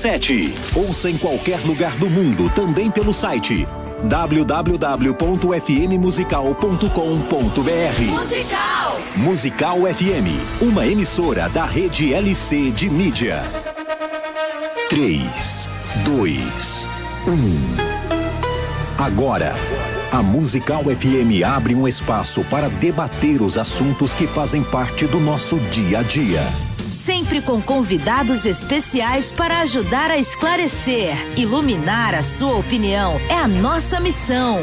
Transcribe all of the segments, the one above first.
RC7. Ouça em qualquer lugar do mundo, também pelo site www.fmmusical.com.br. Musical FM, uma emissora da rede LC de mídia. 3, 2, 1. Agora, a Musical FM abre um espaço para debater os assuntos que fazem parte do nosso dia a dia. Sempre com convidados especiais para ajudar a esclarecer, iluminar a sua opinião. É a nossa missão.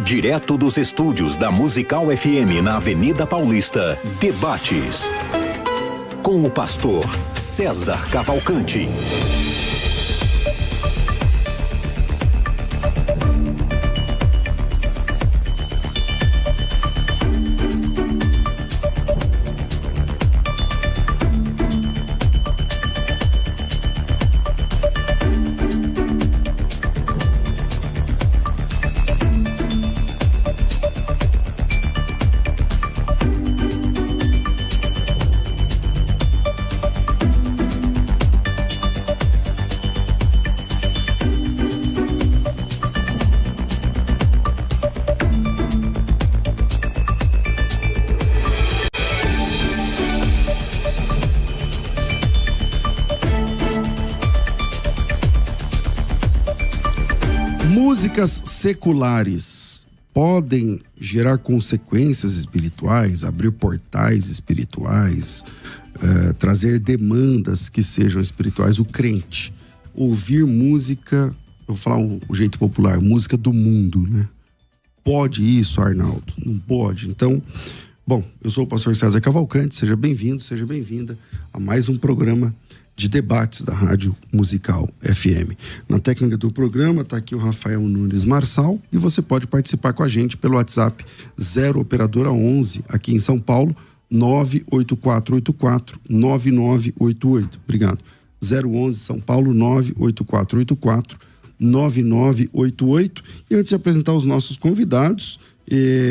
Direto dos estúdios da Musical FM na Avenida Paulista, debates com o pastor César Cavalcante. Músicas seculares podem gerar consequências espirituais, abrir portais espirituais, trazer demandas que sejam espirituais. O crente ouvir música, eu vou falar o jeito popular, música do mundo, né? Pode isso, Arnaldo? Não pode. Então, bom, eu sou o pastor César Cavalcante, seja bem-vindo, seja bem-vinda a mais um programa de debates da Rádio Musical FM. Na técnica do programa está aqui o Rafael Nunes Marçal e você pode participar com a gente pelo WhatsApp 0 operadora 11 aqui em São Paulo 98484-9988. Obrigado. 011 São Paulo 98484-9988. E antes de apresentar os nossos convidados,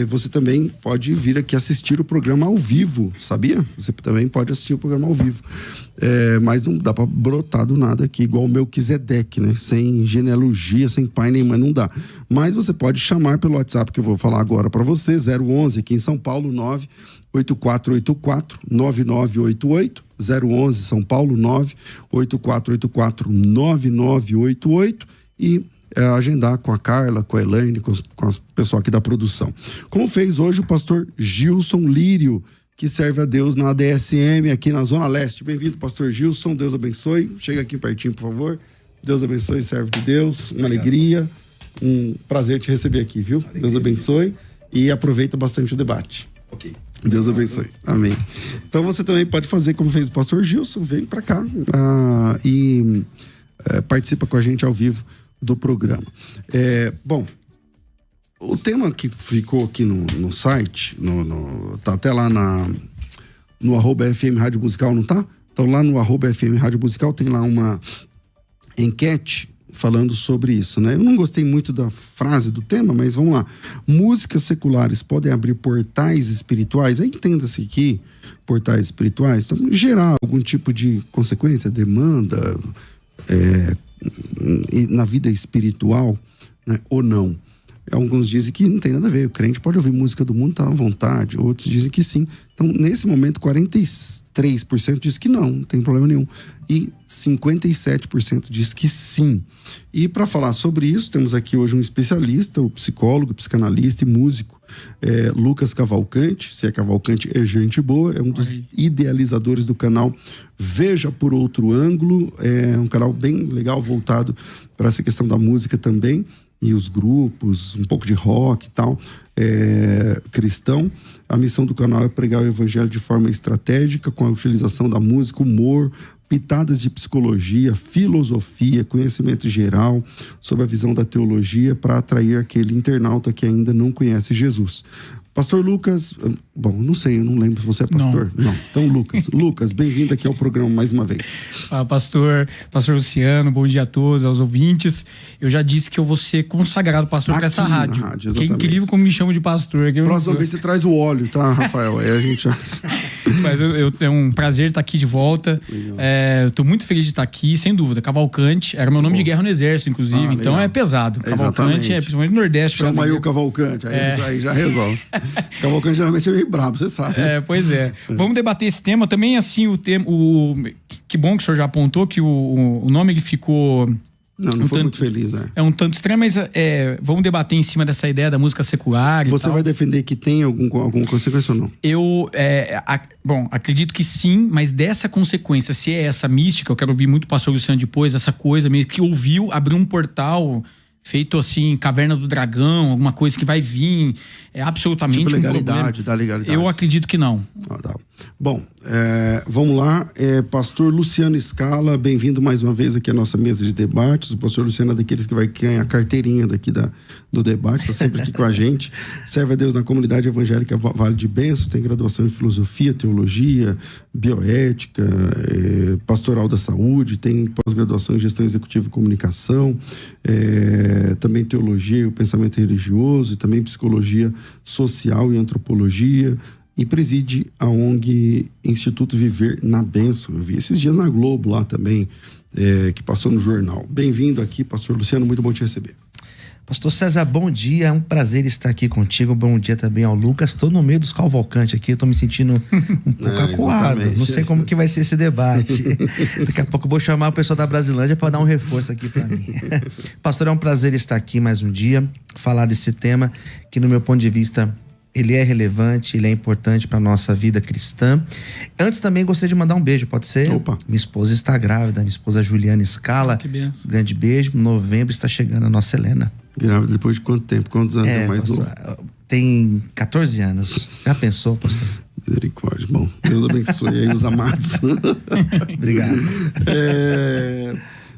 você também pode vir aqui assistir o programa ao vivo, sabia? Você também pode assistir o programa ao vivo. Mas não dá pra brotar do nada aqui, igual o Melquisedeque, né? Sem genealogia, sem pai nem mãe, não dá. Mas você pode chamar pelo WhatsApp que eu vou falar agora para você, 011 aqui em São Paulo, 98484-9988, 011 São Paulo, 98484-9988 e agendar com a Carla, com a Elaine, com o pessoal aqui da produção. Como fez hoje o pastor Gilson Lírio, que serve a Deus na ADSM aqui na Zona Leste. Bem-vindo, pastor Gilson, Deus abençoe. Chega aqui pertinho, por favor. Deus abençoe, servo de Deus, uma alegria, um prazer te receber aqui, viu? Alegria. Deus abençoe e aproveita bastante o debate. Ok. Deus abençoe. Amém. Então você também pode fazer como fez o pastor Gilson, vem pra cá e participa com a gente ao vivo do programa. Bom, o tema que ficou aqui no site, tá até lá no @FM Rádio Musical, não tá? Então lá no @FM Rádio Musical tem lá uma enquete falando sobre isso, né? Eu não gostei muito da frase do tema, mas vamos lá. Músicas seculares podem abrir portais espirituais? Aí entenda-se que portais espirituais, então, gerar algum tipo de consequência, demanda, na vida espiritual, né, ou não. Alguns dizem que não tem nada a ver, o crente pode ouvir música do mundo, tá à vontade, outros dizem que sim. Então, nesse momento, 43% diz que não tem problema nenhum, e 57% diz que sim. E para falar sobre isso, temos aqui hoje um especialista, o psicólogo, psicanalista e músico, Lucas Cavalcante. Se é Cavalcante, é gente boa, é um dos idealizadores do canal Veja por Outro Ângulo, é um canal bem legal, voltado para essa questão da música também, e os grupos, um pouco de rock e tal, cristão. A missão do canal é pregar o evangelho de forma estratégica, com a utilização da música, humor, pitadas de psicologia, filosofia, conhecimento geral sobre a visão da teologia, para atrair aquele internauta que ainda não conhece Jesus. Pastor Lucas, bom, não sei, eu não lembro se você é pastor. Não. Então, Lucas, bem-vindo aqui ao programa mais uma vez. Fala, pastor Luciano, bom dia a todos, aos ouvintes. Eu já disse que eu vou ser consagrado pastor para essa rádio. Que é incrível como me chamam de pastor. Próxima vez você traz o óleo, tá, Rafael? Aí a gente já... Mas é um prazer estar aqui de volta. Eu tô muito feliz de estar aqui, sem dúvida. Cavalcante era meu nome de guerra no exército, inclusive. Então é pesado. Cavalcante principalmente no Nordeste. Chama aí o Cavalcante, aí já resolve. Cavalcante geralmente é meio brabo, você sabe. Pois é. Vamos debater esse tema também, assim, que bom que o senhor já apontou que o nome ele ficou... Não foi muito feliz, né? É um tanto estranho, mas vamos debater em cima dessa ideia da música secular. Você vai defender que tem alguma consequência ou não? Eu, acredito que sim, mas dessa consequência, se é essa mística, eu quero ouvir muito o pastor Luciano depois, essa coisa meio que ouviu, abriu um portal feito assim, Caverna do Dragão, alguma coisa que vai vir absolutamente tipo legalidade, da legalidade. Eu acredito que não. Tá. Bom, vamos lá. Pastor Luciano Scala, bem-vindo mais uma vez aqui à nossa mesa de debates. O pastor Luciano é daqueles que vai ganhar a carteirinha daqui do debate, está sempre aqui com a gente. Serve a Deus na comunidade evangélica Vale de Benção, tem graduação em filosofia, teologia, bioética, pastoral da saúde, tem pós-graduação em gestão executiva e comunicação, também teologia e o pensamento religioso, e também psicologia social e antropologia, e preside a ONG Instituto Viver na Bênção. Eu vi esses dias na Globo lá também, que passou no jornal. Bem-vindo aqui, pastor Luciano, muito bom te receber. Pastor César, bom dia, é um prazer estar aqui contigo, bom dia também ao Lucas. Estou no meio dos Cavalcantes aqui, estou me sentindo um pouco acuado, não sei como que vai ser esse debate. Daqui a pouco eu vou chamar o pessoal da Brasilândia para dar um reforço aqui para mim. Pastor, é um prazer estar aqui mais um dia, falar desse tema que no meu ponto de vista ele é relevante, ele é importante para a nossa vida cristã. Antes também gostaria de mandar um beijo, pode ser? Opa. Minha esposa está grávida, minha esposa Juliana Scala. Que benção. Grande beijo. Em novembro está chegando a nossa Helena. Grávida depois de quanto tempo? Quantos anos tem mais novo? Tem 14 anos. Já pensou, pastor? Misericórdia. Bom, Deus abençoe aí os amados. Obrigado.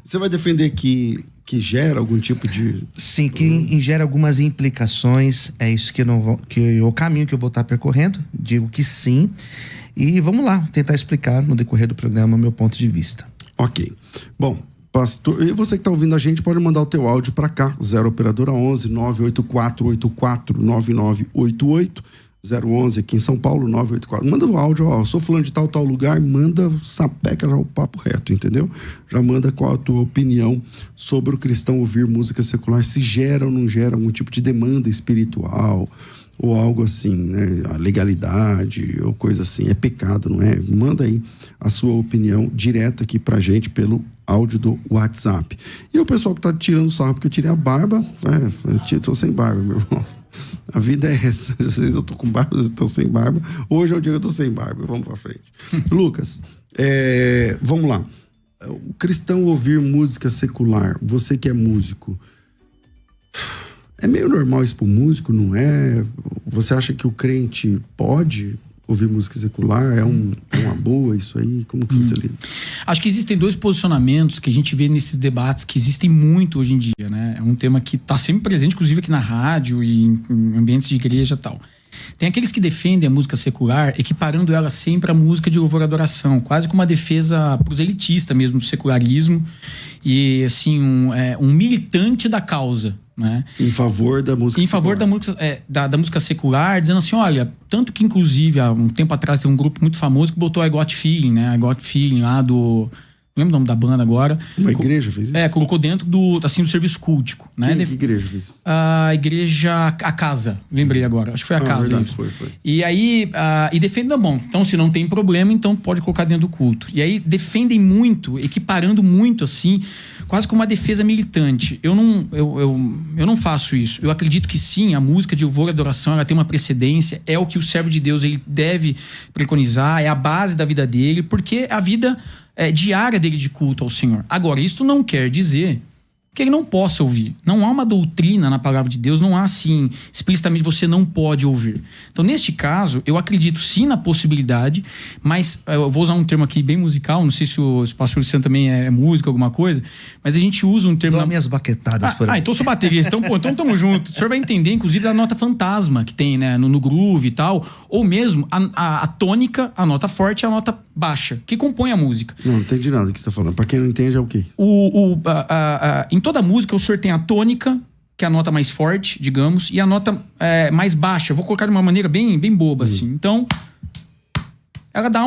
Você vai defender que gera algum tipo de... Sim, que gera algumas implicações. É isso o caminho que eu vou estar percorrendo. Digo que sim. E vamos lá, tentar explicar no decorrer do programa o meu ponto de vista. Ok. Bom, pastor, e você que está ouvindo a gente pode mandar o teu áudio para cá, 0 operadora 11 98484 9988, 011 aqui em São Paulo, 984. Manda o áudio, sou fulano de tal lugar, manda, sapeca já o papo reto, entendeu? Já manda qual a tua opinião sobre o cristão ouvir música secular, se gera ou não gera algum tipo de demanda espiritual, ou algo assim, né? A legalidade, ou coisa assim, é pecado, não é? Manda aí a sua opinião direta aqui pra gente pelo áudio do WhatsApp. E o pessoal que tá tirando sarro porque eu tirei a barba, eu tô sem barba, meu irmão. A vida é essa. Às vezes eu tô com barba, às vezes eu tô sem barba. Hoje é o dia que eu tô sem barba. Vamos pra frente. Lucas, vamos lá. O cristão ouvir música secular, você que é músico, é meio normal isso pro músico, não é? Você acha que o crente pode ouvir música secular? É uma boa isso aí? Como que você lida? Acho que existem dois posicionamentos que a gente vê nesses debates que existem muito hoje em dia, né? É um tema que está sempre presente, inclusive aqui na rádio e em ambientes de igreja e tal. Tem aqueles que defendem a música secular equiparando ela sempre à música de louvor e adoração, quase como uma defesa proselitista mesmo do secularismo e assim um militante da causa, né? Em favor da música secular. Em favor da música secular, dizendo assim, olha, tanto que inclusive há um tempo atrás tem um grupo muito famoso que botou I Got Feeling, né? I Got Feeling lá do... Não lembro o nome da banda agora. Uma igreja fez isso? Colocou dentro do serviço cultico, né? Que igreja fez isso? A igreja, a Casa, lembrei agora. Acho que foi a Casa. Verdade, isso. foi. E aí, e defendem, bom, então se não tem problema, então pode colocar dentro do culto. E aí defendem muito, equiparando muito assim, quase como uma defesa militante. Eu não faço isso. Eu acredito que sim, a música de louvor e adoração, ela tem uma precedência, é o que o servo de Deus ele deve preconizar, é a base da vida dele, porque a vida diária dele de culto ao Senhor. Agora, isso não quer dizer que ele não possa ouvir. Não há uma doutrina na palavra de Deus, não há assim, explicitamente você não pode ouvir. Então, neste caso, eu acredito sim na possibilidade, mas eu vou usar um termo aqui bem musical, não sei se o pastor Luciano também é músico, alguma coisa, mas a gente usa um termo... Dou minhas baquetadas por aí. Então eu sou baterista, então tamo junto. O senhor vai entender, inclusive, a nota fantasma que tem, né, no groove e tal, ou mesmo a tônica, a nota forte e a nota baixa, que compõe a música. Não entendi nada do que você tá falando. Pra quem não entende, é o quê? Em toda música, o senhor tem a tônica, que é a nota mais forte, digamos, e a nota mais baixa. Eu vou colocar de uma maneira bem boba, assim. Então, ela dá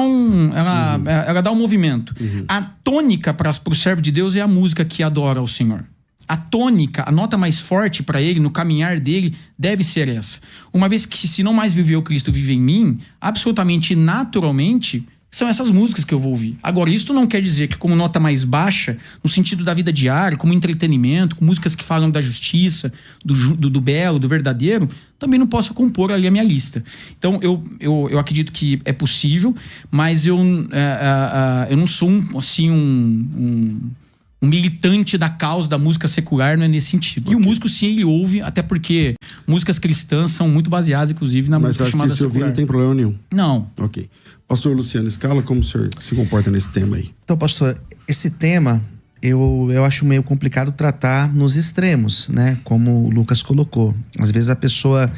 um movimento. A tônica para o servo de Deus é a música que adora ao Senhor. A tônica, a nota mais forte para ele, no caminhar dele, deve ser essa. Uma vez que, se não mais viveu Cristo, vive em mim, absolutamente naturalmente, são essas músicas que eu vou ouvir. Agora, isso não quer dizer que, como nota mais baixa, no sentido da vida diária, como entretenimento, com músicas que falam da justiça, do belo, do verdadeiro, também não posso compor ali a minha lista. Então, eu acredito que é possível, mas eu não sou um militante da causa da música secular, não é nesse sentido. Okay. E o músico, sim, ele ouve, até porque músicas cristãs são muito baseadas, inclusive, na música chamada secular. Mas acho que se ouvir não tem problema nenhum? Não. Ok. Pastor Luciano Scala, como o senhor se comporta nesse tema aí? Então, pastor, esse tema eu acho meio complicado tratar nos extremos, né? Como o Lucas colocou. Às vezes a pessoa,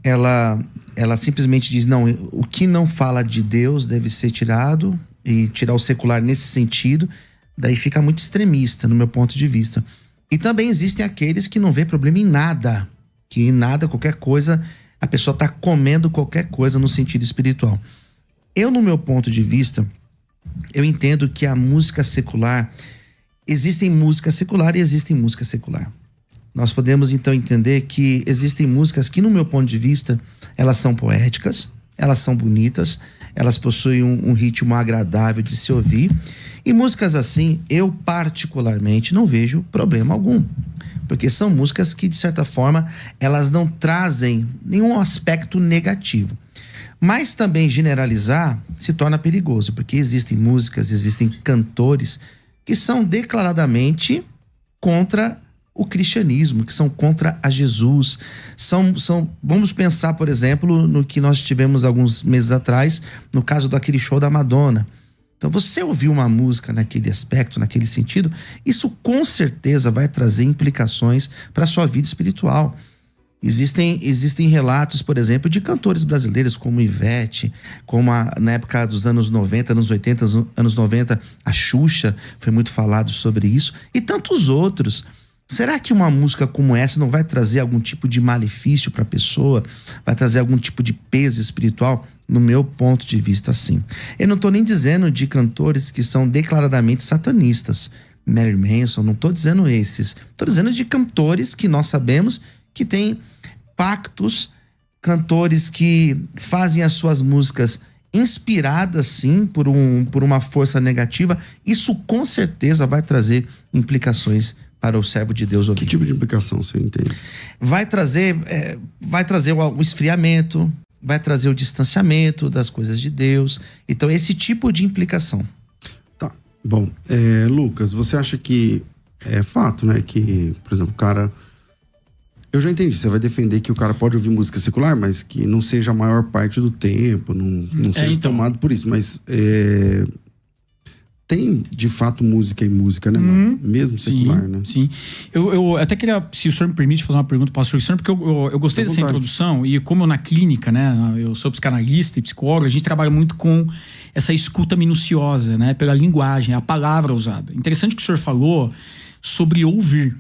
ela simplesmente diz, não, o que não fala de Deus deve ser tirado, e tirar o secular nesse sentido. Daí fica muito extremista, no meu ponto de vista. E também existem aqueles que não vê problema em nada. Que em nada, qualquer coisa, a pessoa está comendo qualquer coisa no sentido espiritual. Eu, no meu ponto de vista, eu entendo que a música secular... Existem música secular e existem música secular. Nós podemos, então, entender que existem músicas que, no meu ponto de vista, elas são poéticas, elas são bonitas, elas possuem um ritmo agradável de se ouvir. E músicas assim, eu particularmente não vejo problema algum. Porque são músicas que, de certa forma, elas não trazem nenhum aspecto negativo. Mas também generalizar se torna perigoso, porque existem músicas, existem cantores que são declaradamente contra o cristianismo, que são contra a Jesus. Vamos pensar, por exemplo, no que nós tivemos alguns meses atrás, no caso daquele show da Madonna. Então, você ouvir uma música naquele aspecto, naquele sentido, isso com certeza vai trazer implicações para a sua vida espiritual. Existem relatos, por exemplo, de cantores brasileiros como Ivete, como na época dos anos 90, anos 80, anos 90, a Xuxa, foi muito falado sobre isso, e tantos outros. Será que uma música como essa não vai trazer algum tipo de malefício para a pessoa? Vai trazer algum tipo de peso espiritual? No meu ponto de vista, sim. Eu não estou nem dizendo de cantores que são declaradamente satanistas. Marilyn Manson, não estou dizendo esses. Estou dizendo de cantores que nós sabemos que têm pactos, cantores que fazem as suas músicas inspiradas, sim, por uma força negativa. Isso com certeza vai trazer implicações para o servo de Deus ouvir. Que tipo de implicação você entende? Vai trazer o esfriamento, vai trazer o distanciamento das coisas de Deus. Então, esse tipo de implicação. Tá. Bom, Lucas, você acha que é fato, né? Que, por exemplo, o cara... Eu já entendi, você vai defender que o cara pode ouvir música secular, mas que não seja a maior parte do tempo, não seja tomado por isso. Mas tem, de fato, música e música, né, mano? Mesmo secular, sim, né? Sim. Eu até queria, se o senhor me permite, fazer uma pergunta para o pastor, porque eu gostei dessa introdução, e como eu na clínica, né, eu sou psicanalista e psicólogo, a gente trabalha muito com essa escuta minuciosa, né, pela linguagem, a palavra usada. Interessante que o senhor falou sobre ouvir.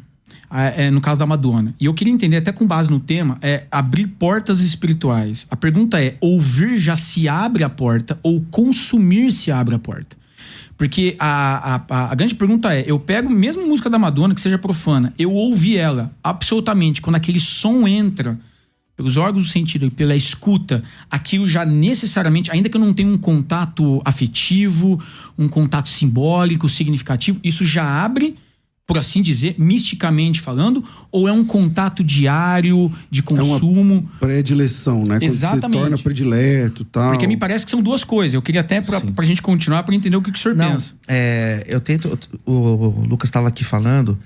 No caso da Madonna. E eu queria entender, até com base no tema, abrir portas espirituais. A pergunta é, ouvir já se abre a porta ou consumir se abre a porta? Porque a grande pergunta é, eu pego mesmo música da Madonna, que seja profana, eu ouvi ela absolutamente, quando aquele som entra pelos órgãos do sentido e pela escuta, aquilo já necessariamente, ainda que eu não tenha um contato afetivo, um contato simbólico, significativo, isso já abre, por assim dizer, misticamente falando, ou é um contato diário de consumo? É uma predileção, né? Exatamente. Quando se torna predileto e tal. Porque me parece que são duas coisas. Eu queria até, pra gente continuar, para entender o que o senhor pensa. O Lucas estava aqui falando,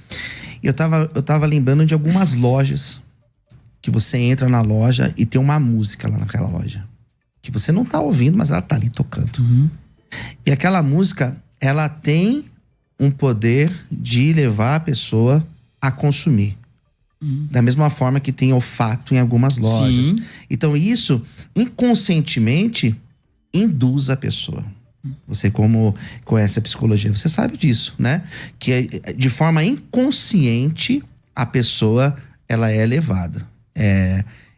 e eu tava lembrando de algumas lojas, que você entra na loja e tem uma música lá naquela loja, que você não tá ouvindo, mas ela tá ali tocando. Uhum. E aquela música, ela tem um poder de levar a pessoa a consumir. Da mesma forma que tem olfato em algumas lojas. Sim. Então isso, inconscientemente, induz a pessoa. Você, como conhece a psicologia, você sabe disso, né? Que de forma inconsciente, a pessoa, ela é levada.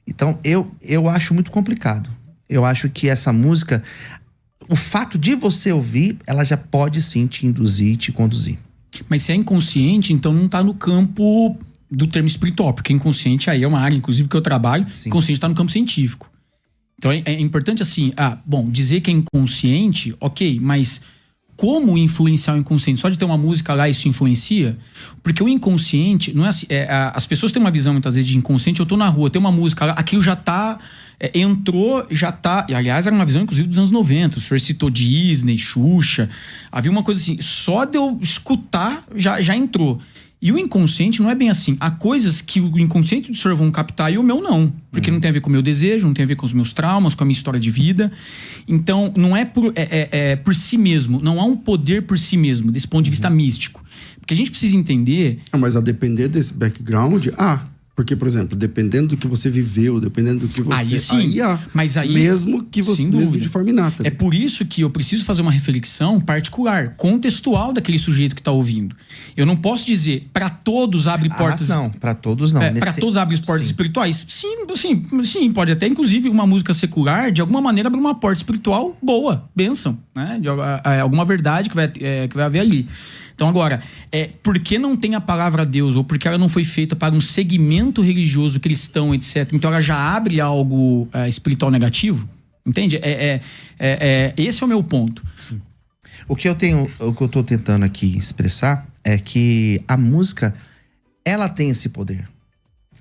Então, eu acho muito complicado. Eu acho que essa música... o fato de você ouvir, ela já pode sim te induzir e te conduzir. Mas se é inconsciente, então não tá no campo do termo espiritual, porque inconsciente aí é uma área, inclusive, que eu trabalho, sim. Inconsciente tá no campo científico. Então é importante assim, dizer que é inconsciente, ok, mas como influenciar o inconsciente? Só de ter uma música lá isso influencia? Porque o inconsciente, não é assim, as pessoas têm uma visão muitas vezes de inconsciente, eu tô na rua, tem uma música lá, aquilo já tá, entrou, já tá, e aliás era uma visão inclusive dos anos 90, o senhor citou Disney, Xuxa, havia uma coisa assim, só de eu escutar já entrou. E o inconsciente não é bem assim. Há coisas que o inconsciente do senhor vão captar e o meu não. Porque não tem a ver com o meu desejo, não tem a ver com os meus traumas, com a minha história de vida. Então, não é por si mesmo. Não há um poder por si mesmo, desse ponto de vista místico. Porque a gente precisa entender... Mas a depender desse background, porque, por exemplo, dependendo do que você viveu, dependendo do que você... Aí sim, mas aí... Mesmo que você, mesmo de forma inata. É por isso que eu preciso fazer uma reflexão particular, contextual daquele sujeito que está ouvindo. Eu não posso dizer, para todos abre portas... Não, para todos não. Para todos abre portas espirituais? Sim, pode até, inclusive, uma música secular, de alguma maneira, abrir uma porta espiritual boa, bênção, né? De alguma verdade que vai haver ali. Então, agora, por que não tem a palavra Deus, ou porque ela não foi feita para um segmento religioso, cristão, etc., então ela já abre algo espiritual negativo? Entende? Esse é o meu ponto. Sim. O que eu estou tentando aqui expressar é que a música, ela tem esse poder.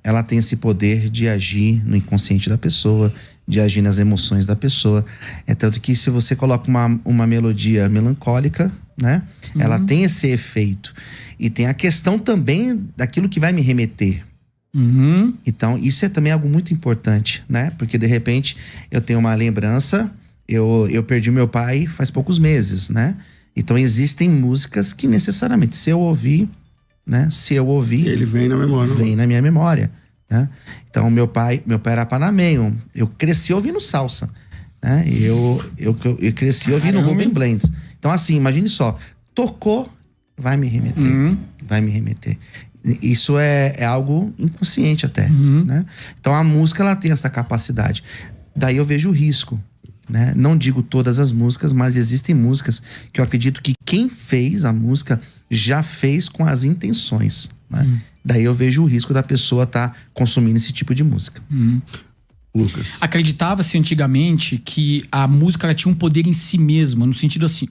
Ela tem esse poder de agir no inconsciente da pessoa, de agir nas emoções da pessoa. É tanto que se você coloca uma melodia melancólica, né? Ela tem esse efeito. E tem a questão também daquilo que vai me remeter. Então, isso é também algo muito importante, né? Porque, de repente, eu tenho uma lembrança, eu perdi meu pai faz poucos meses, né? Então, existem músicas que necessariamente, se eu ouvir... ele vem na memória. Vem na minha memória, né? Então, meu pai era panamenho. Eu cresci ouvindo salsa, né? Eu cresci ouvindo Rubem Blades. Então, assim, imagine só. Tocou, vai me remeter. Vai me remeter. Isso é algo inconsciente até, né? Então, a música, ela tem essa capacidade. Daí eu vejo o risco, né? Não digo todas as músicas, mas existem músicas que eu acredito que quem fez a música já fez com as intenções, né? Daí eu vejo o risco da pessoa estar consumindo esse tipo de música. Lucas. Acreditava-se antigamente que a música ela tinha um poder em si mesma, no sentido assim,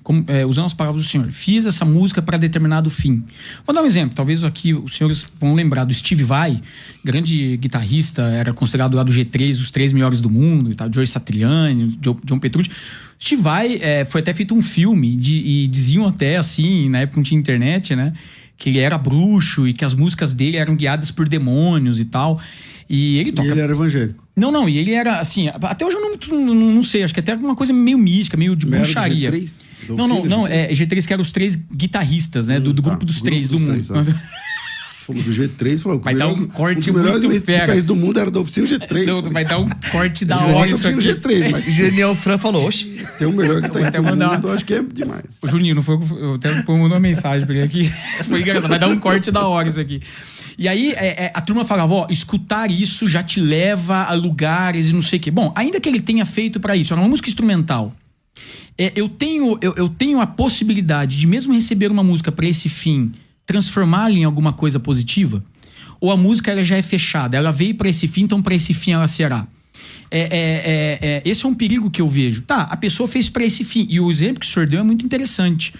usando as palavras do senhor, fiz essa música para determinado fim. Vou dar um exemplo, talvez aqui os senhores vão lembrar do Steve Vai, grande guitarrista, era considerado lá do G3, os 3 melhores do mundo, e tal, George Satriani, John Petrucci. Steve Vai foi até feito um filme, e diziam até assim, na época não tinha internet, né, que ele era bruxo e que as músicas dele eram guiadas por demônios e tal. E ele toca... E ele era evangélico. Não, e ele era assim, até hoje eu não sei, acho que até alguma coisa meio mística, meio de bruxaria. G3? Não, G3 que eram os 3 guitarristas, né, do grupo dos 3 do mundo. Falou do G3, falou vai dar um corte muito fera. Os guitarristas do mundo era da oficina G3. Vai dar um corte da hora isso aqui. G3, mas... Genial Fran falou, oxe, tem o melhor guitarrista do mundo, eu acho que é demais. O Juninho, não foi... Eu até mandou uma mensagem pra ele aqui. Foi engraçado, vai dar um corte da hora isso aqui. E aí a turma falava, escutar isso já te leva a lugares e não sei o quê. Bom, ainda que ele tenha feito pra isso, era uma música instrumental. Eu tenho a possibilidade de mesmo receber uma música pra esse fim, transformá-la em alguma coisa positiva? Ou a música ela já é fechada, ela veio pra esse fim, então pra esse fim ela será? Esse é um perigo que eu vejo. Tá, a pessoa fez pra esse fim. E o exemplo que o senhor deu é muito interessante.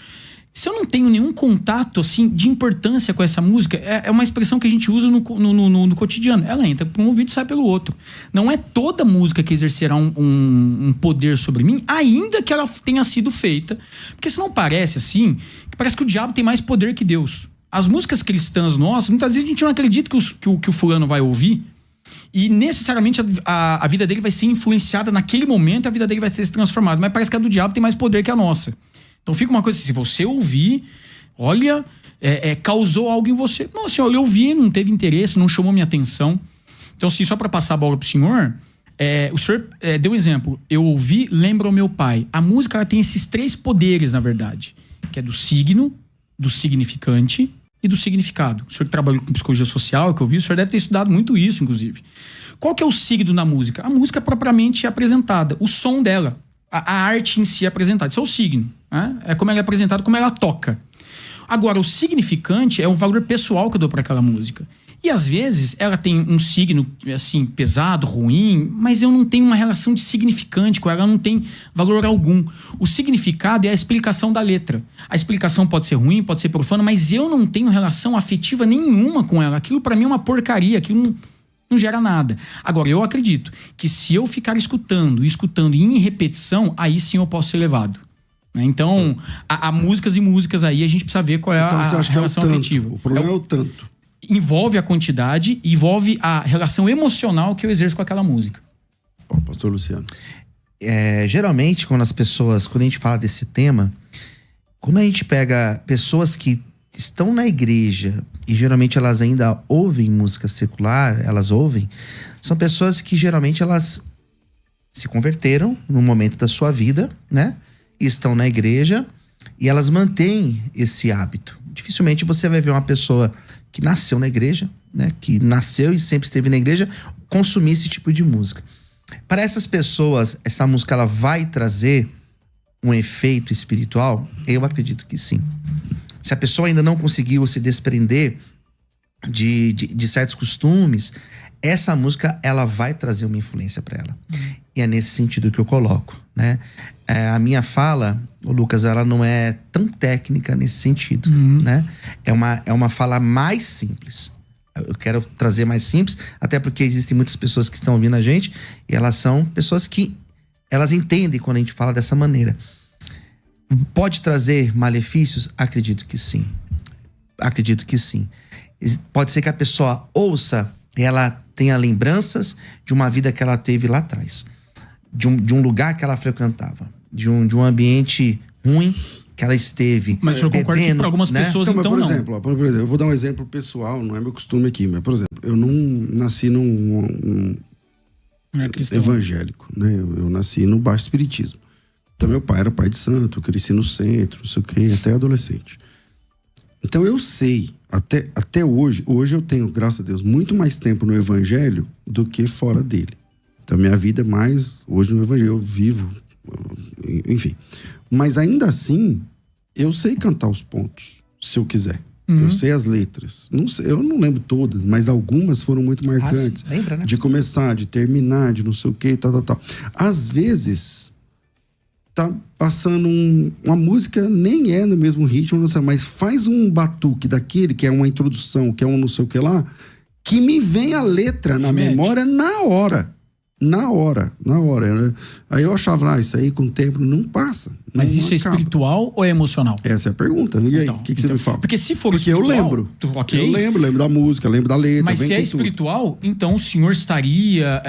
Se eu não tenho nenhum contato assim, de importância com essa música, é uma expressão que a gente usa no cotidiano. Ela entra por um ouvido e sai pelo outro. Não é toda música que exercerá um poder sobre mim, ainda que ela tenha sido feita. Porque senão parece assim, que parece que o diabo tem mais poder que Deus. As músicas cristãs nossas, muitas vezes a gente não acredita que o fulano vai ouvir. E necessariamente a vida dele vai ser influenciada naquele momento, a vida dele vai ser transformada. Mas parece que a do diabo tem mais poder que a nossa. Então fica uma coisa assim, se você ouvir, olha, causou algo em você. Não, assim, eu ouvi, não teve interesse, não chamou minha atenção. Então, assim, só para passar a bola pro senhor, o senhor deu um exemplo. Eu ouvi, lembra o meu pai. A música ela tem esses 3 poderes, na verdade, que é do signo, do significante e do significado. O senhor que trabalhou com psicologia social, que eu vi, o senhor deve ter estudado muito isso, inclusive. Qual que é o signo na música? A música propriamente apresentada, o som dela. A arte em si é apresentada. Isso é o signo. Né? É como ela é apresentada, como ela toca. Agora, o significante é um valor pessoal que eu dou para aquela música. E às vezes ela tem um signo assim pesado, ruim, mas eu não tenho uma relação de significante com ela, não tem valor algum. O significado é a explicação da letra. A explicação pode ser ruim, pode ser profana, mas eu não tenho relação afetiva nenhuma com ela. Aquilo para mim é uma porcaria, aquilo não gera nada. Agora, eu acredito que se eu ficar escutando e em repetição, aí sim eu posso ser levado. Então, há músicas e músicas aí, a gente precisa ver qual é então, a relação afetiva. O problema é o tanto. Envolve a quantidade, envolve a relação emocional que eu exerço com aquela música. Pastor Luciano. Geralmente, quando a gente fala desse tema, quando a gente pega pessoas que estão na igreja e geralmente elas ainda ouvem música secular, são pessoas que geralmente elas se converteram num momento da sua vida, né? E estão na igreja e elas mantêm esse hábito. Dificilmente você vai ver uma pessoa que nasceu na igreja, né? Que nasceu e sempre esteve na igreja, consumir esse tipo de música. Para essas pessoas, essa música ela vai trazer um efeito espiritual? Eu acredito que sim. Se a pessoa ainda não conseguiu se desprender de certos costumes, essa música ela vai trazer uma influência para ela. E é nesse sentido que eu coloco, né? A minha fala, Lucas, ela não é tão técnica nesse sentido, né? É uma fala mais simples. Eu quero trazer mais simples, até porque existem muitas pessoas que estão ouvindo a gente e elas são pessoas que elas entendem quando a gente fala dessa maneira. Pode trazer malefícios? Acredito que sim. Acredito que sim. Pode ser que a pessoa ouça e ela tenha lembranças de uma vida que ela teve lá atrás. De um lugar que ela frequentava. De um ambiente ruim que ela esteve. Mas o senhor concorda que para algumas pessoas, então, por exemplo, eu vou dar um exemplo pessoal, não é meu costume aqui, mas, por exemplo, eu não nasci num evangélico, né? Eu nasci no baixo espiritismo. Então, meu pai era pai de santo, eu cresci no centro, não sei o quê, até adolescente. Então, eu sei, até hoje eu tenho, graças a Deus, muito mais tempo no evangelho do que fora dele. Então, minha vida é mais, hoje no evangelho, eu vivo, enfim. Mas ainda assim, eu sei cantar os pontos, se eu quiser. Eu sei as letras. Não sei, eu não lembro todas, mas algumas foram muito marcantes. Lembra, né? De começar, de terminar, de não sei o quê, tal. Às vezes, tá passando uma música, nem é no mesmo ritmo, não sei, mas faz um batuque daquele, que é uma introdução, que é um não sei o que lá, que me vem a letra na memória na hora. Na hora. Né? Aí eu achava, isso aí com o tempo não passa. Mas isso é espiritual ou é emocional? Essa é a pergunta. E aí, o que você me fala? Porque se for espiritual... Porque eu lembro. Okay. Eu lembro da música, lembro da letra. Mas se é espiritual, então o senhor estaria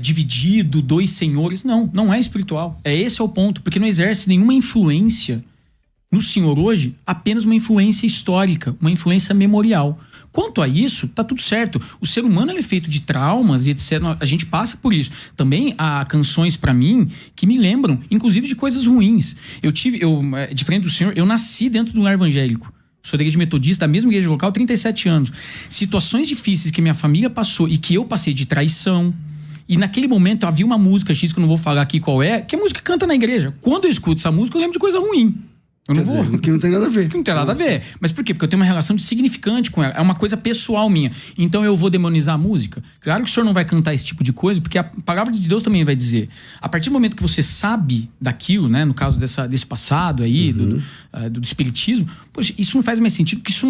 dividido, dois senhores. Não é espiritual. Esse é o ponto. Porque não exerce nenhuma influência no senhor hoje, apenas uma influência histórica, uma influência memorial. Quanto a isso, tá tudo certo. O ser humano ele é feito de traumas e etc. A gente passa por isso. Também há canções pra mim que me lembram, inclusive, de coisas ruins. Diferente do senhor, eu nasci dentro de um lar evangélico. Sou da igreja metodista, da mesma igreja local, 37 anos. Situações difíceis que minha família passou e que eu passei de traição. E naquele momento havia uma música X, que eu não vou falar aqui qual é, que a música canta na igreja. Quando eu escuto essa música, eu lembro de coisa ruim. Eu não vou. Que não tem nada a ver. Que não tem nada a ver. Mas por quê? Porque eu tenho uma relação significante com ela. É uma coisa pessoal minha. Então eu vou demonizar a música? Claro que o senhor não vai cantar esse tipo de coisa, porque a palavra de Deus também vai dizer. A partir do momento que você sabe daquilo, né? No caso desse passado aí, do espiritismo, poxa, isso não faz mais sentido, porque isso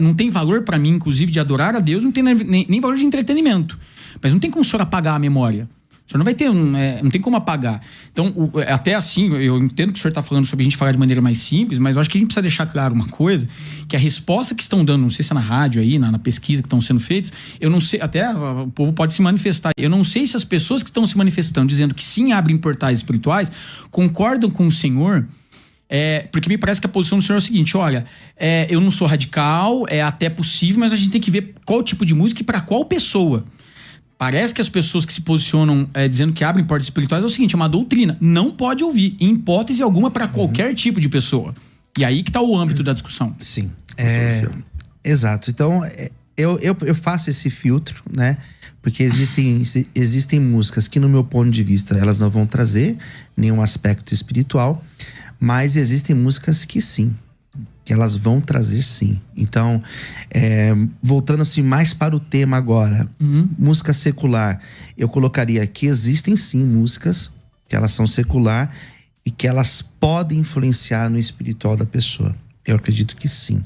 não tem valor pra mim, inclusive, de adorar a Deus, não tem nem valor de entretenimento. Mas não tem como o senhor apagar a memória. O senhor não vai ter, não tem como apagar. Então, até assim, eu entendo que o senhor está falando sobre a gente falar de maneira mais simples, mas eu acho que a gente precisa deixar claro uma coisa, que a resposta que estão dando, não sei se é na rádio aí, na pesquisa que estão sendo feitas, eu não sei, até o povo pode se manifestar. Eu não sei se as pessoas que estão se manifestando, dizendo que sim abrem portais espirituais, concordam com o senhor, porque me parece que a posição do senhor é o seguinte, olha, eu não sou radical, é até possível, mas a gente tem que ver qual tipo de música e para qual pessoa. Parece que as pessoas que se posicionam dizendo que abrem portas espirituais é o seguinte, é uma doutrina. Não pode ouvir, em hipótese alguma, para qualquer tipo de pessoa. E aí que está o âmbito da discussão. Sim. Exato. Então, Eu faço esse filtro, né? Porque existem músicas que, no meu ponto de vista, elas não vão trazer nenhum aspecto espiritual, mas existem músicas que sim, que elas vão trazer sim. Então, voltando assim mais para o tema agora, música secular, eu colocaria que existem sim músicas que elas são secular e que elas podem influenciar no espiritual da pessoa. Eu acredito que sim.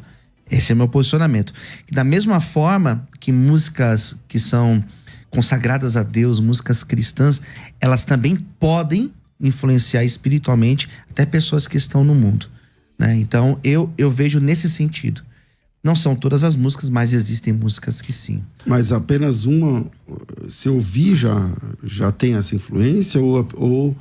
Esse é o meu posicionamento. Da mesma forma que músicas que são consagradas a Deus, músicas cristãs, elas também podem influenciar espiritualmente até pessoas que estão no mundo, né? Então, eu vejo nesse sentido. Não são todas as músicas, mas existem músicas que sim. Mas apenas uma, se ouvir já tem essa influência? Ou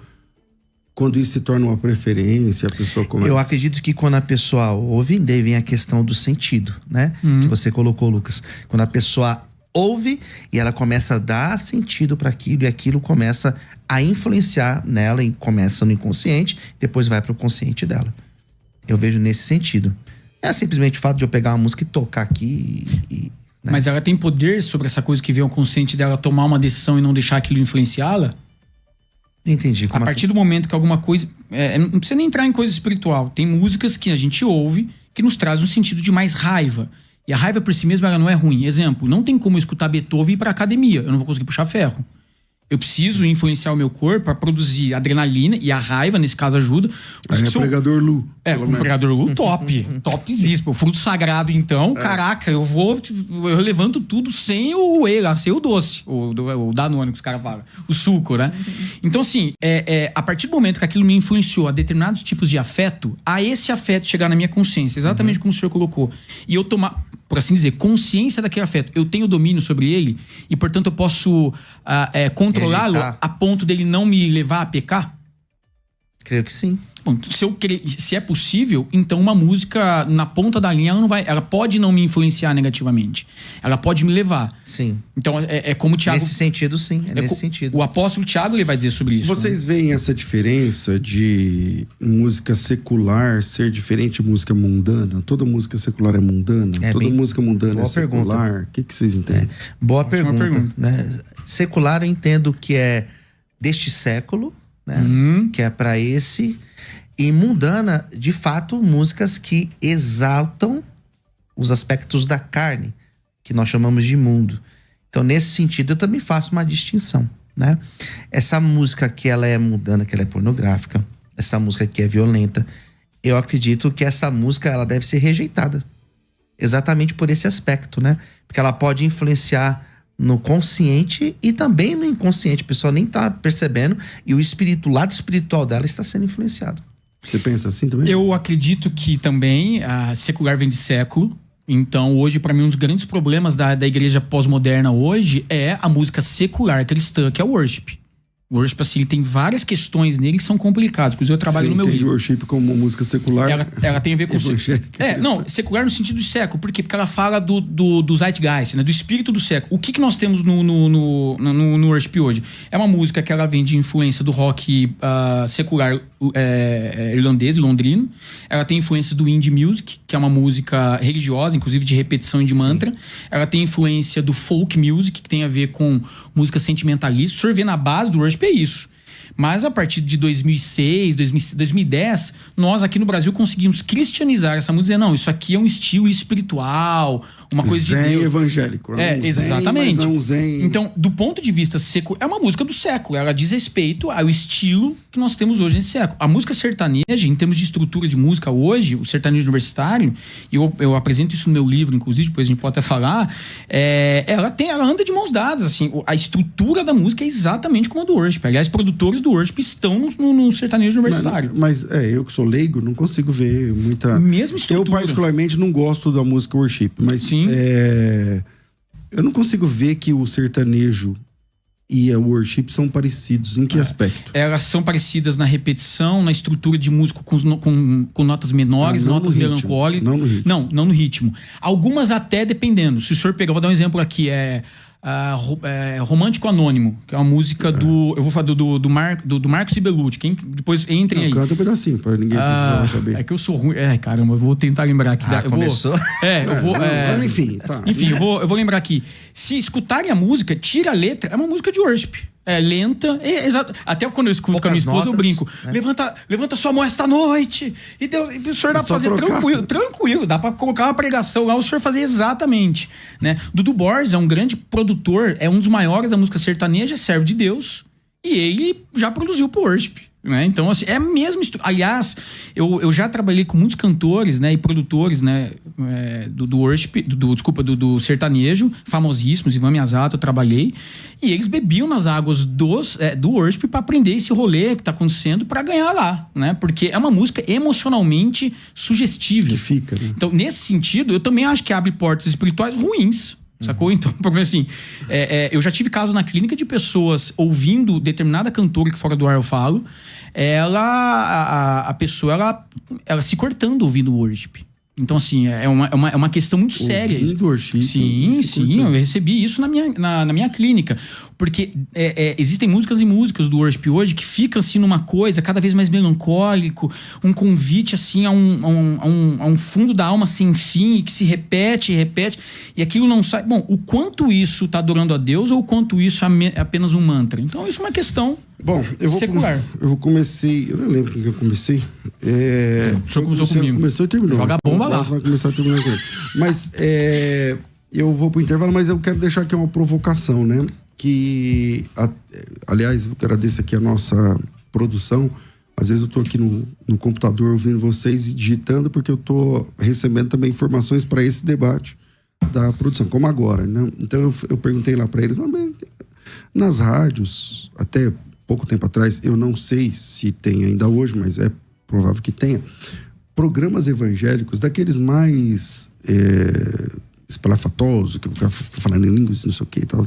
quando isso se torna uma preferência, a pessoa começa... Eu acredito que quando a pessoa ouve, daí vem a questão do sentido, né? Que você colocou, Lucas. Quando a pessoa ouve e ela começa a dar sentido para aquilo, e aquilo começa a influenciar nela, e começa no inconsciente, depois vai para o consciente dela. Eu vejo nesse sentido. Não é simplesmente o fato de eu pegar uma música e tocar aqui né? Mas ela tem poder sobre essa coisa que vem ao consciente dela tomar uma decisão e não deixar aquilo influenciá-la? Entendi. A partir do momento que alguma coisa... não precisa nem entrar em coisa espiritual. Tem músicas que a gente ouve que nos traz um sentido de mais raiva. E a raiva por si mesma ela não é ruim. Exemplo, não tem como eu escutar Beethoven e ir pra academia. Eu não vou conseguir puxar ferro. Eu preciso influenciar o meu corpo para produzir adrenalina, e a raiva, nesse caso, ajuda. Aí é Pregador Lu. O Pregador Lu, top. Topzíssimo. O fruto sagrado, então, caraca, eu levanto tudo sem o whey, sem o doce. O Danone que os caras falam. O suco, né? Então, assim, a partir do momento que aquilo me influenciou a determinados tipos de afeto, a esse afeto chegar na minha consciência, exatamente como o senhor colocou, e eu tomar, por assim dizer, consciência daquele afeto, eu tenho domínio sobre ele, e, portanto, eu posso controlá-lo a ponto dele não me levar a pecar? Creio que sim. Bom, se é possível, então uma música na ponta da linha ela pode não me influenciar negativamente. Ela pode me levar. Sim. Então é como o Tiago... Nesse sentido, sim. Nesse sentido. O apóstolo Tiago ele vai dizer sobre isso. Vocês veem essa diferença de música secular ser diferente de música mundana? Toda música secular é mundana? Toda música mundana é secular? O que vocês entendem? Boa pergunta. Né? Secular eu entendo que é deste século, né? Que é para esse... E mundana, de fato, músicas que exaltam os aspectos da carne, que nós chamamos de mundo. Então, nesse sentido, eu também faço uma distinção, né? Essa música que ela é mundana, que ela é pornográfica, essa música que é violenta, eu acredito que essa música ela deve ser rejeitada. Exatamente por esse aspecto, né? Porque ela pode influenciar no consciente e também no inconsciente. A pessoa nem está percebendo e o lado espiritual dela está sendo influenciado. Você pensa assim também? Eu acredito que também a secular vem de século. Então, hoje, para mim, um dos grandes problemas da igreja pós-moderna hoje é a música secular cristã, que é o worship. O worship, assim, ele tem várias questões nele que são complicadas. Inclusive, eu trabalho no meu livro. Você entende worship como música secular? Ela tem a ver com... Não, secular no sentido de século. Por quê? Porque ela fala do zeitgeist, né? Do espírito do século. O que nós temos no worship hoje? É uma música que ela vem de influência do rock secular irlandês, londrino. Ela tem influências do indie music, que é uma música religiosa, inclusive de repetição e de mantra. Ela tem influência do folk music, que tem a ver com música sentimentalista. O senhor vê na base do worship é isso. Mas a partir de 2006, 2010, nós aqui no Brasil conseguimos cristianizar essa música, dizer, não, isso aqui é um estilo espiritual, uma coisa de Deus. Evangélico. Exatamente. Zen. Então, do ponto de vista secular, é uma música do século, ela diz respeito ao estilo que nós temos hoje nesse século. A música sertaneja, em termos de estrutura de música hoje, o sertanejo universitário, e eu apresento isso no meu livro, inclusive, depois a gente pode até falar, ela anda de mãos dadas, assim, a estrutura da música é exatamente como a do worship. Aliás, produtores do worship estão no sertanejo universitário. Mas eu que sou leigo, não consigo ver muita... Mesma estrutura. Eu particularmente não gosto da música worship, mas eu não consigo ver que o sertanejo e a worship são parecidos. Em que aspecto? Elas são parecidas na repetição, na estrutura de música com notas menores, notas melancólicas. Não no ritmo. Não no ritmo. Algumas até dependendo. Se o senhor pegar, vou dar um exemplo aqui, Romântico Anônimo, que é uma música do... Eu vou falar do Marcos Ibelucci. Quem depois entrem aí. Canta um pedacinho, pra ninguém precisar saber. É que eu sou ruim. Caramba, eu vou tentar lembrar aqui. Começou? Enfim, tá. Enfim, eu vou lembrar aqui. Se escutarem a música, tira a letra. É uma música de worship. É lenta, exato. Até quando eu escuto com a minha esposa, eu brinco. Né? Levanta sua mão esta noite. E o senhor dá pra fazer tranquilo. Dá pra colocar uma pregação lá, o senhor fazer exatamente. Né? Dudu Borges é um grande produtor, é um dos maiores da música sertaneja, é servo de Deus. E ele já produziu pro worship. Né? Então, assim, é mesmo. Aliás, eu já trabalhei com muitos cantores, né, e produtores, né, do worship, do sertanejo, famosíssimos, Ivan Miyazato, eu trabalhei, e eles bebiam nas águas do worship para aprender esse rolê que tá acontecendo para ganhar lá, né? Porque é uma música emocionalmente sugestiva. Que fica, né? Então, nesse sentido, eu também acho que abre portas espirituais ruins. Sacou? Então, porque assim, eu já tive casos na clínica de pessoas ouvindo determinada cantora, que fora do ar eu falo, a pessoa, ela se cortando ouvindo worship. Então, assim, é uma questão muito séria. Ouvindo worship. Sim, eu recebi isso na minha clínica. Porque existem músicas e músicas do worship hoje que ficam, assim, numa coisa cada vez mais melancólico, um convite, assim, a um fundo da alma sem fim, que se repete, e aquilo não sai. Bom, o quanto isso está adorando a Deus ou o quanto isso é apenas um mantra? Então, isso é uma questão secular. Eu não lembro com que eu comecei. O senhor começou comigo. Começou e terminou. Joga a bomba lá. Vai começar e terminar com ele. Mas eu vou pro intervalo, mas eu quero deixar aqui uma provocação, né? Aliás, eu agradeço aqui a nossa produção. Às vezes eu tô aqui no computador ouvindo vocês e digitando, porque eu tô recebendo também informações para esse debate da produção, como agora, né? Então eu perguntei lá para eles, mas nas rádios, até pouco tempo atrás, eu não sei se tem ainda hoje, mas é provável que tenha, programas evangélicos daqueles mais espalhafatosos, que o cara fica falando em línguas, não sei o que, tal.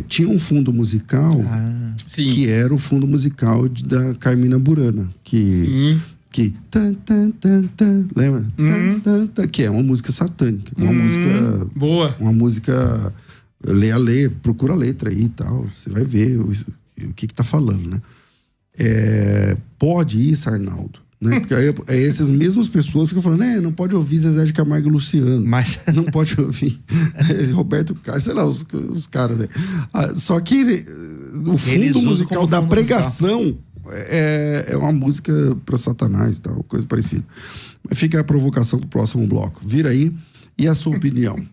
Tinha um fundo musical que era o fundo musical da Carmina Burana, que lembra? Que é uma música satânica, uma música boa, uma música procura a letra aí e tal, você vai ver o que tá falando, né? Pode isso, Arnaldo, né? Porque aí essas mesmas pessoas que ficam falando, não pode ouvir Zezé de Camargo e Luciano, mas não pode ouvir Roberto Carlos, sei lá, os caras aí. Só que o fundo musical da pregação é uma música para Satanás e tal, coisa parecida. Mas fica a provocação pro próximo bloco. Vira aí. E a sua opinião?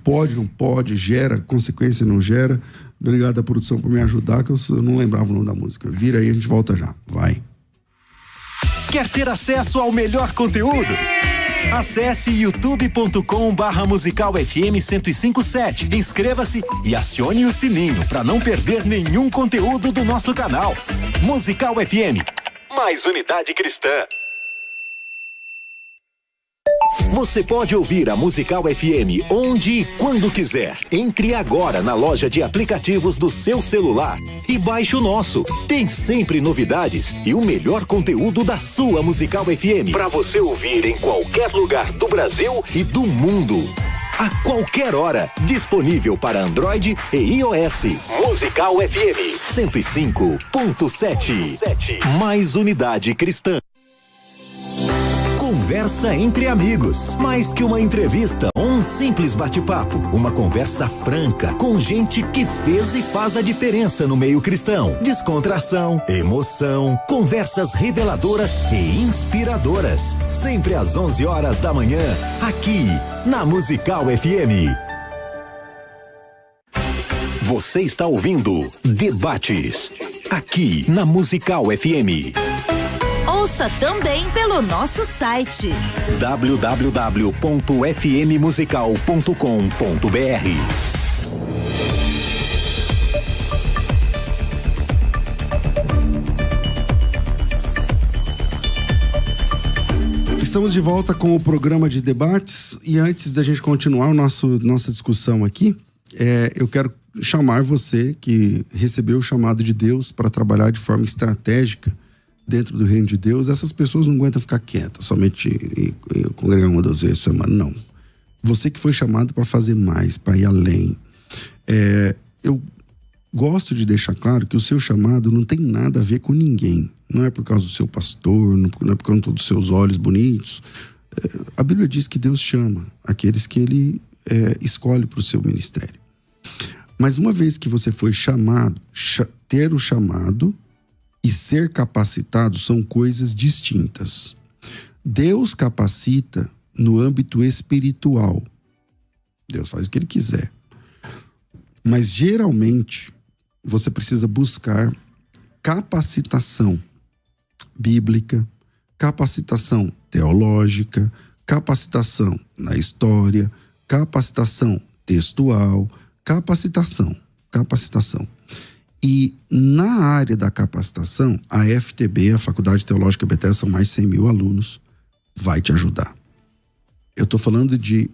Pode, não pode? Gera consequência, não gera? Obrigado à produção por me ajudar, que eu não lembrava o nome da música. Vira aí, a gente volta já. Vai. Quer ter acesso ao melhor conteúdo? Acesse youtube.com/musicalfm 1057. Inscreva-se e acione o sininho para não perder nenhum conteúdo do nosso canal. Musical FM. Mais unidade cristã. Você pode ouvir a Musical FM onde e quando quiser. Entre agora na loja de aplicativos do seu celular e baixe o nosso. Tem sempre novidades e o melhor conteúdo da sua Musical FM para você ouvir em qualquer lugar do Brasil e do mundo. A qualquer hora, disponível para Android e iOS. Musical FM 105.7. Mais unidade cristã. Conversa entre amigos. Mais que uma entrevista ou um simples bate-papo. Uma conversa franca com gente que fez e faz a diferença no meio cristão. Descontração, emoção, conversas reveladoras e inspiradoras. Sempre às 11 horas da manhã, aqui na Musical FM. Você está ouvindo Debates, aqui na Musical FM. Ouça também pelo nosso site www.fmmusical.com.br. Estamos de volta com o programa de debates e antes da gente continuar nossa discussão aqui, eu quero chamar você que recebeu o chamado de Deus para trabalhar de forma estratégica dentro do reino de Deus. Essas pessoas não aguentam ficar quietas, somente congregar 1 ou 2 vezes por semana, não. Você que foi chamado para fazer mais, para ir além. Eu gosto de deixar claro que o seu chamado não tem nada a ver com ninguém. Não é por causa do seu pastor, não é por causa dos seus olhos bonitos. A Bíblia diz que Deus chama aqueles que Ele escolhe para o seu ministério. Mas uma vez que você foi chamado, ter o chamado e ser capacitado são coisas distintas. Deus capacita no âmbito espiritual. Deus faz o que Ele quiser. Mas geralmente você precisa buscar capacitação bíblica, capacitação teológica, capacitação na história, capacitação textual, capacitação. E na área da capacitação, a FTB, a Faculdade Teológica Bethesda, são mais de 100 mil alunos, vai te ajudar. Eu estou falando de...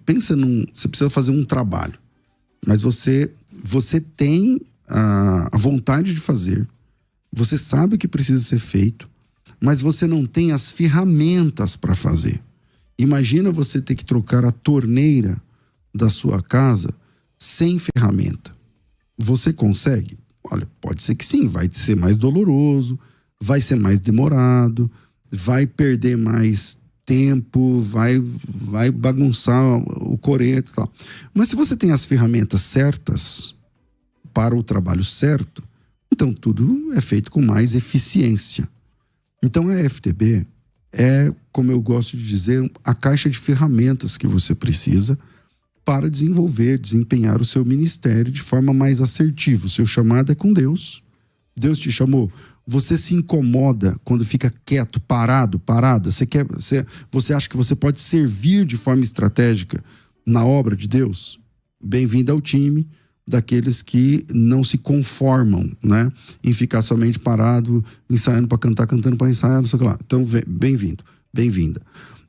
Você precisa fazer um trabalho, mas você tem a vontade de fazer, você sabe o que precisa ser feito, mas você não tem as ferramentas para fazer. Imagina você ter que trocar a torneira da sua casa sem ferramenta. Você consegue? Olha, pode ser que sim, vai ser mais doloroso, vai ser mais demorado, vai perder mais tempo, vai bagunçar o coreto e tal. Mas se você tem as ferramentas certas para o trabalho certo, então tudo é feito com mais eficiência. Então a FTB é, como eu gosto de dizer, a caixa de ferramentas que você precisa para desempenhar o seu ministério de forma mais assertiva. O seu chamado é com Deus. Deus te chamou. Você se incomoda quando fica quieto, parada? Você acha que você pode servir de forma estratégica na obra de Deus? Bem-vindo ao time daqueles que não se conformam, né? Em ficar somente parado, ensaiando para cantar, cantando para ensaiar, não sei o que lá. Então, bem-vindo, bem-vinda.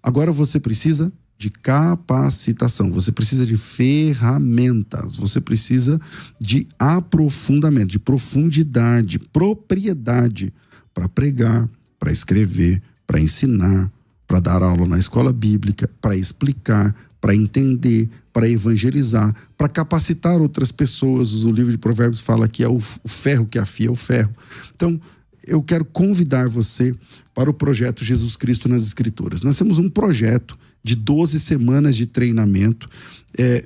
Agora você precisa de capacitação, você precisa de ferramentas, você precisa de aprofundamento, de profundidade, propriedade para pregar, para escrever, para ensinar, para dar aula na escola bíblica, para explicar, para entender, para evangelizar, para capacitar outras pessoas. O livro de Provérbios fala que é o ferro que afia o ferro. Então, eu quero convidar você para o projeto Jesus Cristo nas Escrituras. Nós temos um projeto de 12 semanas de treinamento.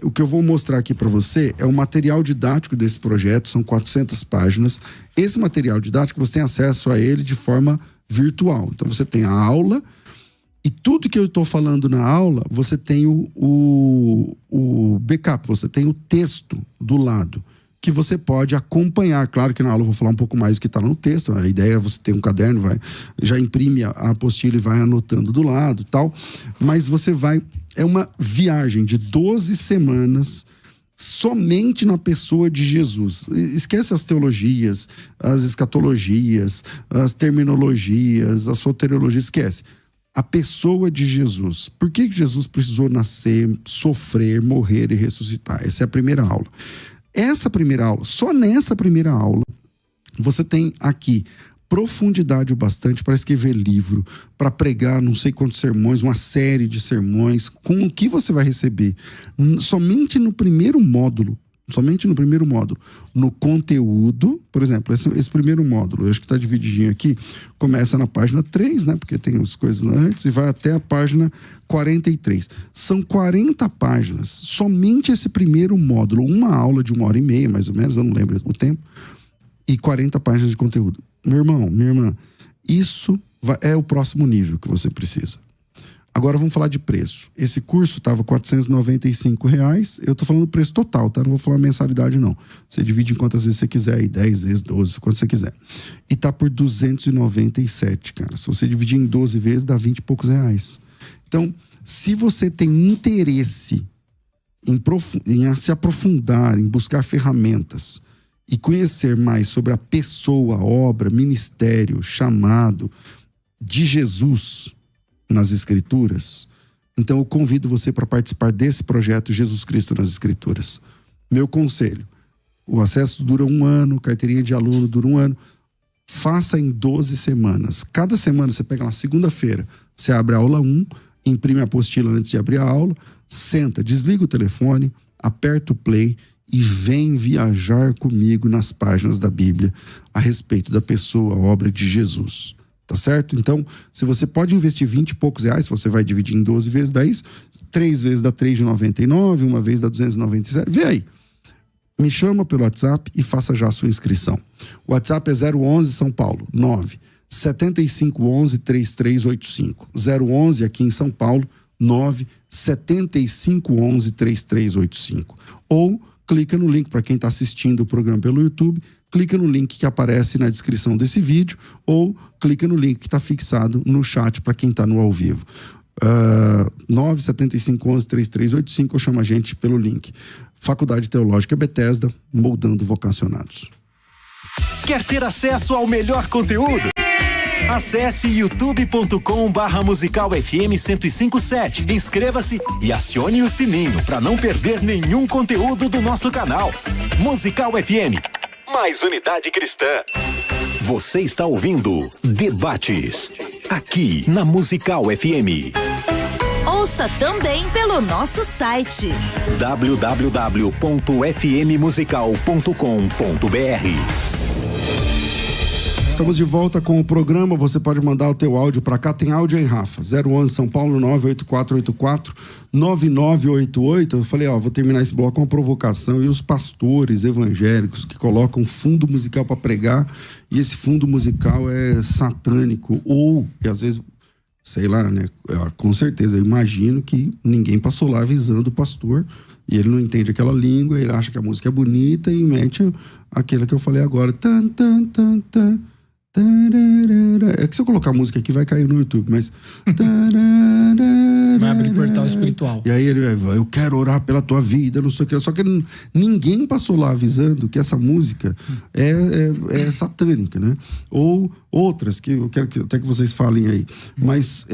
O que eu vou mostrar aqui para você é o material didático desse projeto, são 400 páginas. Esse material didático, você tem acesso a ele de forma virtual. Então, você tem a aula e tudo que eu estou falando na aula, você tem o backup, você tem o texto do lado, que você pode acompanhar. Claro que na aula eu vou falar um pouco mais do que está no texto. A ideia é você ter um caderno, já imprime a apostila e vai anotando do lado e tal. Mas você é uma viagem de 12 semanas somente na pessoa de Jesus. Esquece as teologias, as escatologias, as terminologias, a soteriologia, esquece. A pessoa de Jesus. Por que Jesus precisou nascer, sofrer, morrer e ressuscitar? Essa é a primeira aula. Essa primeira aula, só nessa primeira aula, você tem aqui profundidade o bastante para escrever livro, para pregar não sei quantos sermões, uma série de sermões, com o que você vai receber somente no primeiro módulo, no conteúdo. Por exemplo, esse primeiro módulo, eu acho que está divididinho aqui, começa na página 3, né? Porque tem as coisas antes, e vai até a página 43. São 40 páginas, somente esse primeiro módulo, uma aula de 1h30, mais ou menos, eu não lembro o tempo, e 40 páginas de conteúdo. Meu irmão, minha irmã, isso é o próximo nível que você precisa. Agora vamos falar de preço. Esse curso estava R$ 495. Eu estou falando do preço total, tá? Não vou falar mensalidade, não. Você divide em quantas vezes você quiser, aí 10 vezes, 12, quanto você quiser. E tá por 297, cara. Se você dividir em 12 vezes, dá 20 e poucos reais. Então, se você tem interesse em se aprofundar, em buscar ferramentas e conhecer mais sobre a pessoa, obra, ministério, chamado de Jesus nas Escrituras, então eu convido você para participar desse projeto Jesus Cristo nas Escrituras. Meu conselho: o acesso dura 1 ano, carteirinha de aluno dura 1 ano. Faça em 12 semanas. Cada semana você pega na segunda-feira, você abre a aula 1, imprime a apostila antes de abrir a aula, senta, desliga o telefone, aperta o play e vem viajar comigo nas páginas da Bíblia a respeito da pessoa, a obra de Jesus. Tá certo? Então, se você pode investir 20 e poucos reais, você vai dividir em 12 vezes, dá isso. 3 vezes dá R$3,99, uma vez dá R$297. Vê aí. Me chama pelo WhatsApp e faça já a sua inscrição. O WhatsApp é 011 São Paulo, 97511-3385. 011 aqui em São Paulo, 97511-3385. Ou clica no link para quem está assistindo o programa pelo YouTube, clica no link que aparece na descrição desse vídeo ou clica no link que está fixado no chat para quem está no ao vivo. 97511-3385 ou chama a gente pelo link. Faculdade Teológica Bethesda, moldando vocacionados. Quer ter acesso ao melhor conteúdo? Acesse youtube.com/Musical FM 1057. Inscreva-se e acione o sininho para não perder nenhum conteúdo do nosso canal. Musical FM, mais unidade cristã. Você está ouvindo Debates, aqui na Musical FM. Ouça também pelo nosso site www.fmmusical.com.br. Estamos de volta com o programa. Você pode mandar o teu áudio para cá. Tem áudio aí, Rafa. 011 São Paulo, 98484-9988. Eu falei, vou terminar esse bloco com uma provocação. E os pastores evangélicos que colocam fundo musical para pregar, e esse fundo musical é satânico. Ou, e às vezes, sei lá, né? Com certeza, eu imagino que ninguém passou lá avisando o pastor, e ele não entende aquela língua, ele acha que a música é bonita e mete aquela que eu falei agora. Tan, tan, tan, tan. É que se eu colocar a música aqui vai cair no YouTube, mas vai abrir portal espiritual. E aí ele vai, eu quero orar pela tua vida, não sei o que. Só que ninguém passou lá avisando que essa música é satânica, né? Ou outras que eu quero até que vocês falem aí. Mas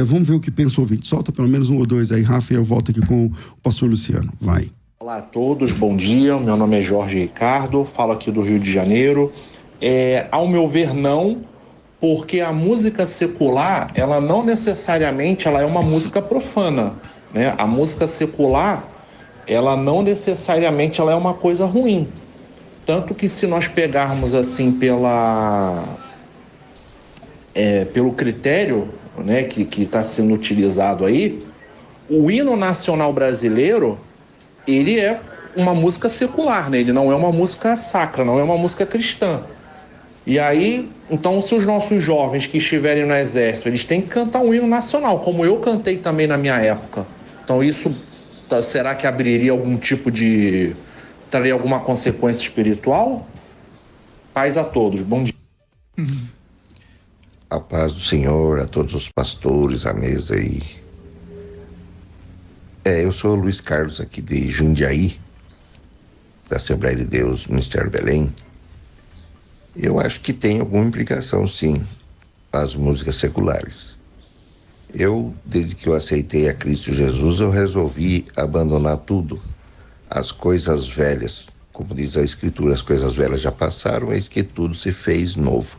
vamos ver o que pensa o ouvinte. Solta pelo menos um ou dois aí, Rafa, e eu volto aqui com o pastor Luciano. Vai. Olá a todos, bom dia. Meu nome é Jorge Ricardo, falo aqui do Rio de Janeiro. Ao meu ver, não, porque a música secular, ela não necessariamente ela é uma música profana, né? A música secular, ela não necessariamente ela é uma coisa ruim. Tanto que se nós pegarmos assim pelo critério, né, que está sendo utilizado aí, o hino nacional brasileiro, ele é uma música secular, né? Ele não é uma música sacra, não é uma música cristã. E aí, então, se os nossos jovens que estiverem no exército, eles têm que cantar um hino nacional, como eu cantei também na minha época. Então isso, será que abriria algum tipo de... traria alguma consequência espiritual? Paz a todos, bom dia. A paz do Senhor, a todos os pastores, a mesa aí. Eu sou o Luiz Carlos aqui de Jundiaí, da Assembleia de Deus, Ministério Belém. Eu acho que tem alguma implicação, sim, as músicas seculares. Desde que eu aceitei a Cristo Jesus, eu resolvi abandonar tudo. As coisas velhas, como diz a Escritura, as coisas velhas já passaram, eis que tudo se fez novo.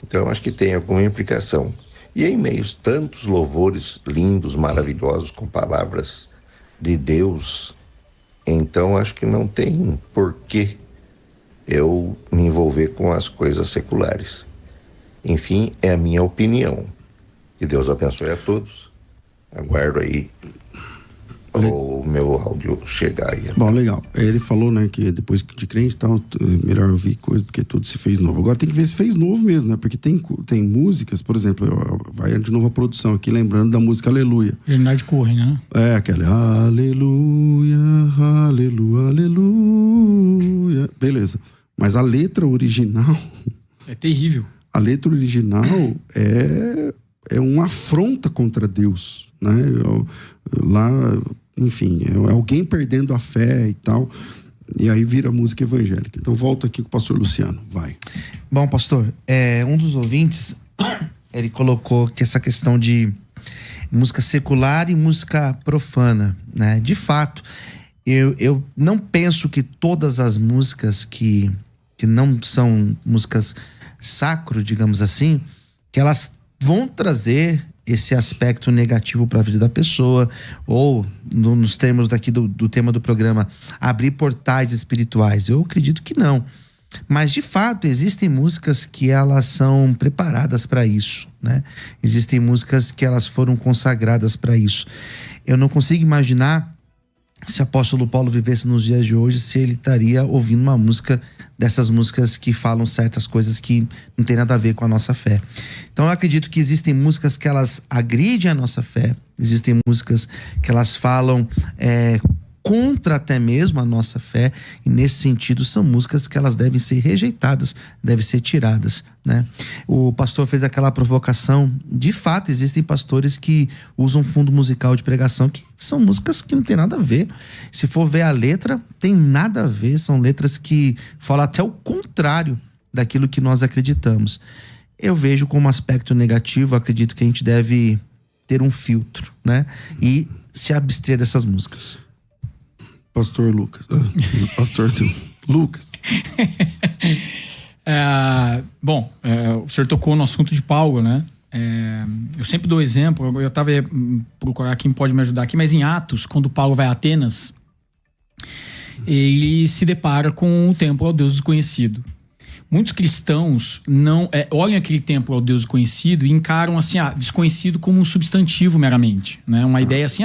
Então, eu acho que tem alguma implicação. E em meio a tantos louvores lindos, maravilhosos, com palavras de Deus, então acho que não tem porquê eu me envolver com as coisas seculares. Enfim, é a minha opinião. Que Deus abençoe a todos. Aguardo aí o meu áudio chegar aí. Bom, legal. Ele falou, né, que depois de crente e tal, melhor ouvir coisa porque tudo se fez novo. Agora tem que ver se fez novo mesmo, né? Porque tem músicas, por exemplo, vai de novo a produção aqui, lembrando da música Aleluia. Bernard Cohen, né? Aquela Aleluia, Aleluia, Aleluia. Beleza. Mas a letra original... É terrível. A letra original é uma afronta contra Deus, né? Lá, enfim, é alguém perdendo a fé e tal, e aí vira música evangélica. Então volta aqui com o pastor Luciano, vai. Bom, pastor, um dos ouvintes, ele colocou que essa questão de música secular e música profana, né? De fato, eu não penso que todas as músicas que não são músicas sacro, digamos assim, que elas vão trazer esse aspecto negativo para a vida da pessoa, ou nos termos daqui do tema do programa, abrir portais espirituais. Eu acredito que não. Mas, de fato, existem músicas que elas são preparadas para isso, né? Existem músicas que elas foram consagradas para isso. Eu não consigo imaginar, se o apóstolo Paulo vivesse nos dias de hoje, se ele estaria ouvindo uma música dessas músicas que falam certas coisas que não tem nada a ver com a nossa fé. Então eu acredito que existem músicas que elas agridem a nossa fé, existem músicas que elas falam contra até mesmo a nossa fé, e nesse sentido são músicas que elas devem ser rejeitadas, devem ser tiradas, né? O pastor fez aquela provocação. De fato, existem pastores que usam fundo musical de pregação que são músicas que não tem nada a ver. Se for ver a letra, tem nada a ver, são letras que falam até o contrário daquilo que nós acreditamos. Eu vejo como aspecto negativo, acredito que a gente deve ter um filtro, né? E se abster dessas músicas. Pastor Lucas. Pastor Lucas. O senhor tocou no assunto de Paulo, né? Eu sempre dou exemplo, eu estava procurar quem pode me ajudar aqui, mas em Atos, quando Paulo vai a Atenas, ele se depara com o templo ao Deus desconhecido. Muitos cristãos não olham aquele templo ao Deus desconhecido e encaram assim, desconhecido como um substantivo meramente, né? Uma ideia assim,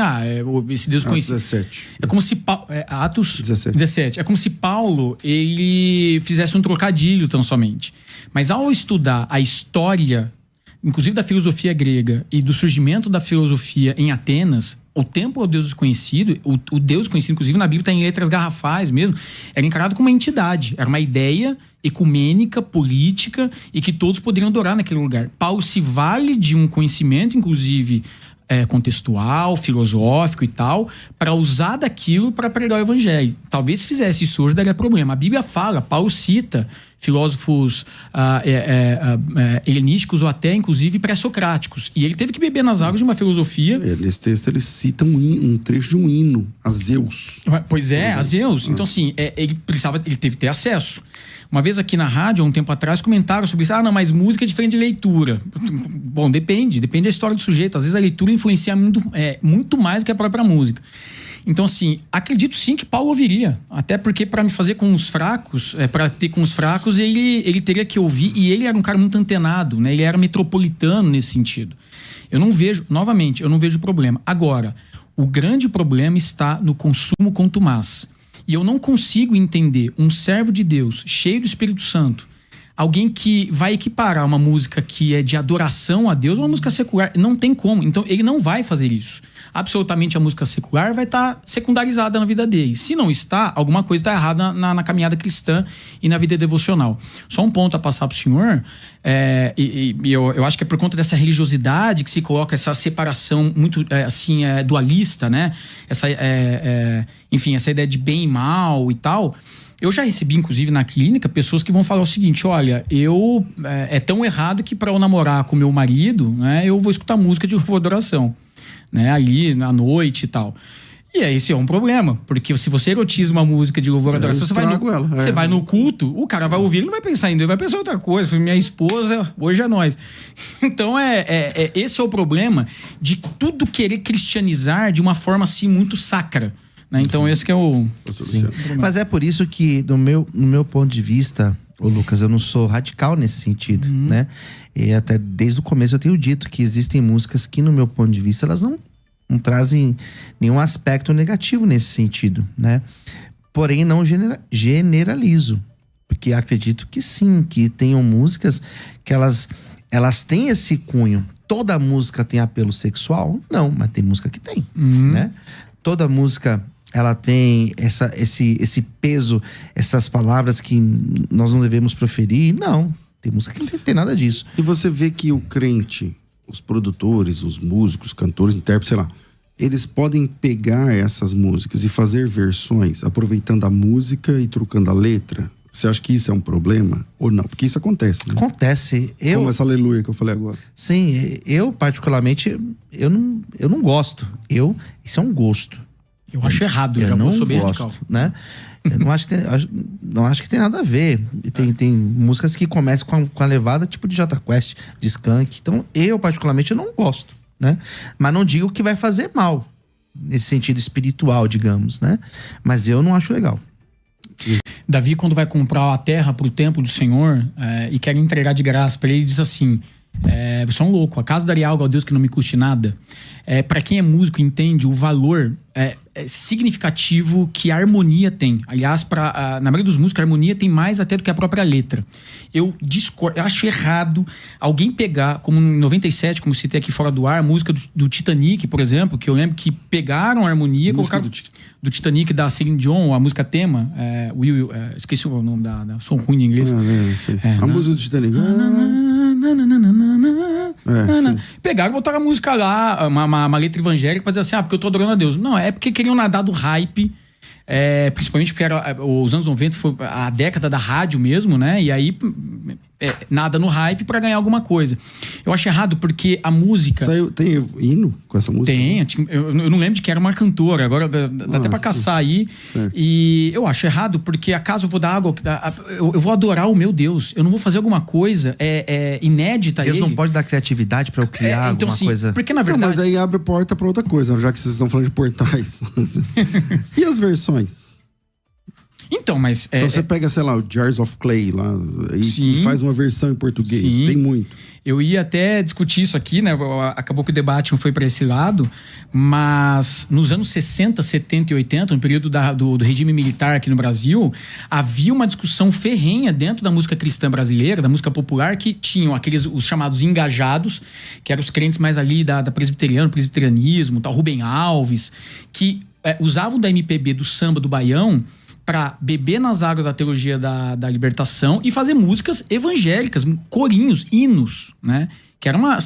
esse Deus conhecido. 17. É como se Atos 17. É como se Paulo ele fizesse um trocadilho tão somente. Mas ao estudar a história, inclusive da filosofia grega e do surgimento da filosofia em Atenas, o templo ao Deus desconhecido, o Deus conhecido, inclusive na Bíblia está em letras garrafais mesmo, era encarado como uma entidade, era uma ideia ecumênica, política, e que todos poderiam adorar naquele lugar. Paulo se vale de um conhecimento, inclusive contextual, filosófico e tal, para usar daquilo para pregar o evangelho. Talvez se fizesse isso hoje daria problema. A Bíblia fala, Paulo cita filósofos helenísticos ou até, inclusive, pré-socráticos. E ele teve que beber nas águas de uma filosofia. Nesse texto ele cita um trecho de um hino a Zeus. Pois é, a Zeus. Então, assim, ele teve que ter acesso. Uma vez aqui na rádio, há um tempo atrás, comentaram sobre isso. Não, mas música é diferente de leitura. Bom, depende da história do sujeito. Às vezes a leitura influencia muito mais do que a própria música. Então, assim, acredito sim que Paulo ouviria. Até porque para me fazer com os fracos, para ter com os fracos, ele teria que ouvir. E ele era um cara muito antenado, né? Ele era metropolitano nesse sentido. Eu não vejo problema. Agora, o grande problema está no consumo contumaz. E eu não consigo entender um servo de Deus, cheio do Espírito Santo, alguém que vai equiparar uma música que é de adoração a Deus, uma música secular. Não tem como. Então, ele não vai fazer isso. Absolutamente a música secular vai estar secundarizada na vida dele. Se não está, alguma coisa está errada na caminhada cristã e na vida devocional. Só um ponto a passar para o senhor. Eu acho que é por conta dessa religiosidade que se coloca essa separação muito dualista, né? Enfim, essa ideia de bem e mal e tal. Eu já recebi, inclusive, na clínica, pessoas que vão falar o seguinte: olha, é tão errado que para eu namorar com meu marido, né, eu vou escutar música de adoração, né, ali na noite e tal. E aí, esse é um problema, porque se você erotiza uma música de louvor e adoração, você vai no culto, o cara vai ouvir, ele não vai pensar ainda, ele vai pensar outra coisa. Minha esposa, hoje é nós. Então, esse é o problema de tudo querer cristianizar de uma forma assim muito sacra, né? Então, esse que é o... Sim. Mas é por isso que, no meu ponto de vista, Lucas, eu não sou radical nesse sentido, né? E até desde o começo eu tenho dito que existem músicas que, no meu ponto de vista, elas não trazem nenhum aspecto negativo nesse sentido, né? Porém, não generalizo, porque acredito que sim, que tenham músicas que elas têm esse cunho. Toda música tem apelo sexual? Não, mas tem música que tem, né? Toda música, ela tem esse peso, essas palavras que nós não devemos proferir? Não, tem música que não tem nada disso. E você vê que o crente, os produtores, os músicos, cantores, intérpretes, sei lá, eles podem pegar essas músicas e fazer versões, aproveitando a música e trocando a letra? Você acha que isso é um problema ou não? Porque isso acontece, né? Acontece. Como essa aleluia que eu falei agora. Sim, eu particularmente, eu não gosto. Isso é um gosto. Eu acho errado, eu já não vou bem gosto, radical, né? Eu não acho que tem nada a ver. Tem músicas que começam com a levada tipo de Jota Quest, de Skank. Então, eu particularmente não gosto. né? Mas não digo que vai fazer mal, nesse sentido espiritual, digamos, né? Mas eu não acho legal. Davi, quando vai comprar a terra para o templo do Senhor e quer entregar de graça para ele, diz assim: você é um louco, acaso daria algo ao Deus que não me custe nada? Para quem é músico entende o valor significativo que a harmonia tem. Aliás, na maioria dos músicos, a harmonia tem mais até do que a própria letra. Eu discordo, eu acho errado alguém pegar, como em 97, como citei aqui fora do ar, a música do Titanic, por exemplo, que eu lembro que pegaram a harmonia e colocaram do Titanic, da Celine Dion, a música tema, esqueci o nome sou ruim em inglês. A música do Titanic. Pegaram e botaram a música lá, uma letra evangélica, pra dizer assim, porque eu tô adorando a Deus. Não, é porque queriam nadar do hype, principalmente porque os anos 90 foi a década da rádio mesmo, né? E aí nada no hype pra ganhar alguma coisa. Eu acho errado porque a música... Tem hino com essa música? Tem, eu não lembro de quem era uma cantora, agora dá até pra caçar aí. Certo. E eu acho errado porque acaso eu vou dar água, eu vou adorar o meu Deus, eu não vou fazer alguma coisa inédita. Deus não pode dar criatividade pra eu criar então, alguma coisa. Porque na verdade... mas aí abre porta pra outra coisa, já que vocês estão falando de portais. E as versões? Então, mas... Então você pega, sei lá, o Jars of Clay lá e faz uma versão em português. Sim. Tem muito. Eu ia até discutir isso aqui, né? Acabou que o debate não foi para esse lado, mas nos anos 60, 70 e 80, no período do regime militar aqui no Brasil, havia uma discussão ferrenha dentro da música cristã brasileira, da música popular, que tinham os chamados engajados, que eram os crentes mais ali da presbiterianismo, tal, Rubem Alves, que usavam da MPB, do samba, do baião, para beber nas águas da teologia da libertação e fazer músicas evangélicas, corinhos, hinos, né? Que era uma,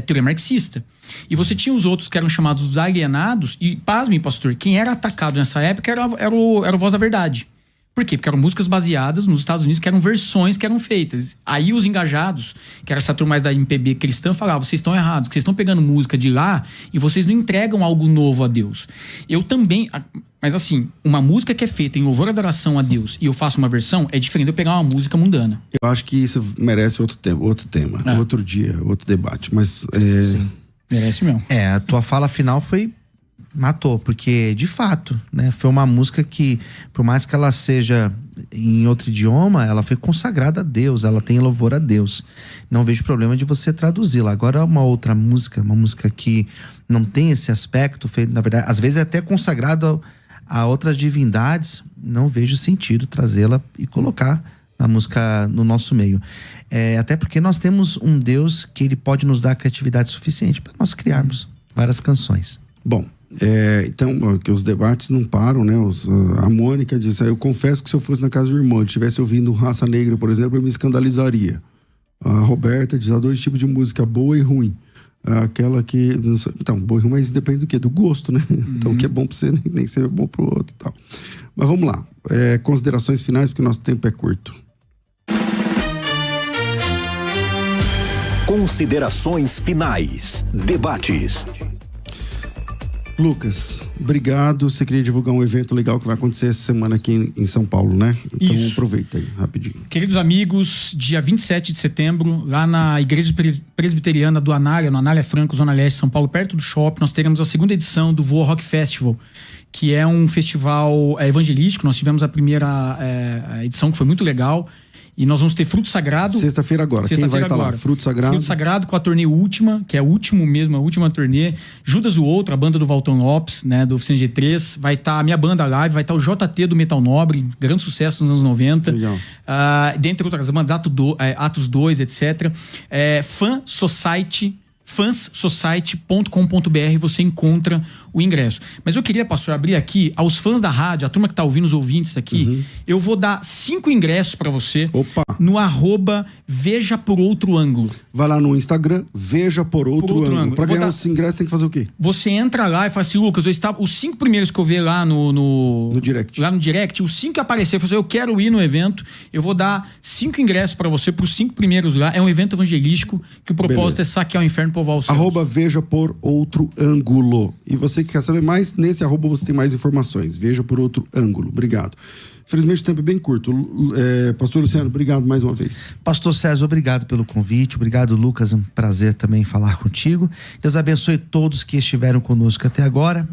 teoria marxista. E você tinha os outros que eram chamados os alienados, e pasmem, pastor, quem era atacado nessa época era o Voz da Verdade. Por quê? Porque eram músicas baseadas nos Estados Unidos, que eram versões que eram feitas. Aí os engajados, que era essa turma mais da MPB cristã, falavam: vocês estão errados, que vocês estão pegando música de lá e vocês não entregam algo novo a Deus. Eu também... Mas assim, uma música que é feita em louvor e adoração a Deus e eu faço uma versão, é diferente de eu pegar uma música mundana. Eu acho que isso merece outro tema, outro dia, outro debate. Mas Sim, merece mesmo. A tua fala final matou, porque de fato, né, foi uma música que, por mais que ela seja em outro idioma, ela foi consagrada a Deus, ela tem louvor a Deus. Não vejo problema de você traduzi-la. Agora, uma outra música, uma música que não tem esse aspecto, na verdade, às vezes é até consagrado a outras divindades, não vejo sentido trazê-la e colocar na música no nosso meio. Até porque nós temos um Deus que ele pode nos dar criatividade suficiente para nós criarmos várias canções. Bom, então, que os debates não param, né? A Mônica disse: eu confesso que se eu fosse na casa do irmão, estivesse ouvindo Raça Negra, por exemplo, eu me escandalizaria. A Roberta diz: há 2 tipos de música, boa e ruim. Aquela que... Então, boa e ruim, mas depende do quê? Do gosto, né? Então, o que é bom pra você nem ser bom pro outro e tal. Mas vamos lá. Considerações finais, porque o nosso tempo é curto. Considerações finais. Debates. Lucas, obrigado. Você queria divulgar um evento legal que vai acontecer essa semana aqui em São Paulo, né? Então aproveita aí, rapidinho. Queridos amigos, dia 27 de setembro, lá na Igreja Presbiteriana do Anália, no Anália Franco, Zona Leste, São Paulo, perto do shopping, nós teremos a 2ª edição do Voa Rock Festival, que é um festival evangelístico. Nós tivemos a primeira edição, que foi muito legal. E nós vamos ter Fruto Sagrado. Sexta-feira agora. Quem vai estar lá? Fruto Sagrado. Fruto Sagrado com a turnê Última, que é a última turnê. Judas o Outro, a banda do Valtão Lopes, né, do Oficina G3. Vai estar a minha banda live, vai estar o JT do Metal Nobre, grande sucesso nos anos 90. Legal. Dentre outras bandas, Atos 2, etc. Fanssociety.com.br você encontra o ingresso. Mas eu queria, pastor, abrir aqui aos fãs da rádio, a turma que tá ouvindo, os ouvintes aqui, eu vou dar 5 ingressos para você. Opa. No @Veja por Outro Ângulo. Vai lá no Instagram, Veja por Outro Ângulo. Para ganhar os ingressos tem que fazer o quê? Você entra lá e fala assim: Lucas, os 5 primeiros que eu ver lá no direct. Lá no direct, os 5 que aparecer, eu falo assim: eu quero ir no evento, eu vou dar 5 ingressos para você, pros 5 primeiros lá. É um evento evangelístico que o propósito é saquear o inferno e povoar o céu. @Veja por Outro Ângulo. E você você que quer saber mais, nesse @ você tem mais informações. Veja por outro ângulo. Obrigado. Infelizmente o tempo é bem curto. Pastor Luciano, obrigado mais uma vez. Pastor César, obrigado pelo convite. Obrigado, Lucas. É um prazer também falar contigo. Deus abençoe todos que estiveram conosco até agora.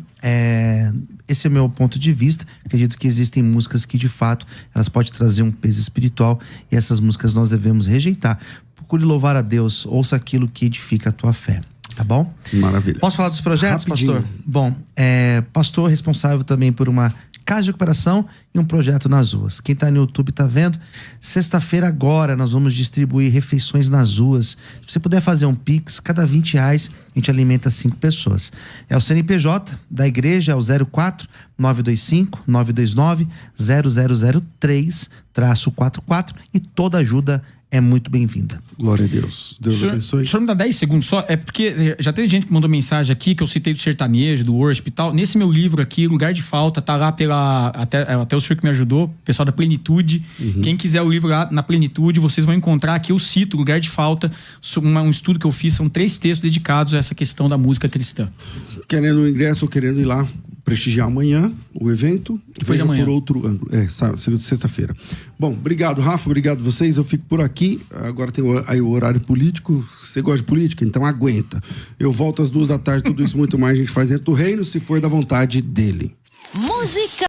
Esse é o meu ponto de vista. Acredito que existem músicas que, de fato, elas podem trazer um peso espiritual e essas músicas nós devemos rejeitar. Procure louvar a Deus. Ouça aquilo que edifica a tua fé. Tá bom? Maravilha. Posso falar dos projetos, rapidinho, pastor? Bom, pastor responsável também por uma casa de recuperação e um projeto nas ruas. Quem tá no YouTube tá vendo. Sexta-feira agora nós vamos distribuir refeições nas ruas. Se você puder fazer um Pix, cada R$20 a gente alimenta 5 pessoas. É o CNPJ da igreja, é o 04 925 929 0003-44 e toda ajuda é muito bem-vinda. Glória a Deus. Deus abençoe. O senhor me dá 10 segundos só? É porque já teve gente que mandou mensagem aqui, que eu citei do sertanejo, do worship e tal. Nesse meu livro aqui, Lugar de Falta, tá lá até o senhor que me ajudou, pessoal da Plenitude. Quem quiser o livro lá na Plenitude, vocês vão encontrar aqui, eu cito Lugar de Falta, um estudo que eu fiz, são 3 textos dedicados a essa questão da música cristã. Querendo o ingresso ou querendo ir lá prestigiar amanhã o evento, veja por outro ângulo. Sexta-feira. Bom, obrigado, Rafa, obrigado vocês. Eu fico por aqui. Agora tem aí o horário político. Você gosta de política? Então aguenta. Eu volto às 2 da tarde, tudo isso muito mais a gente faz dentro do reino, se for da vontade dele. Música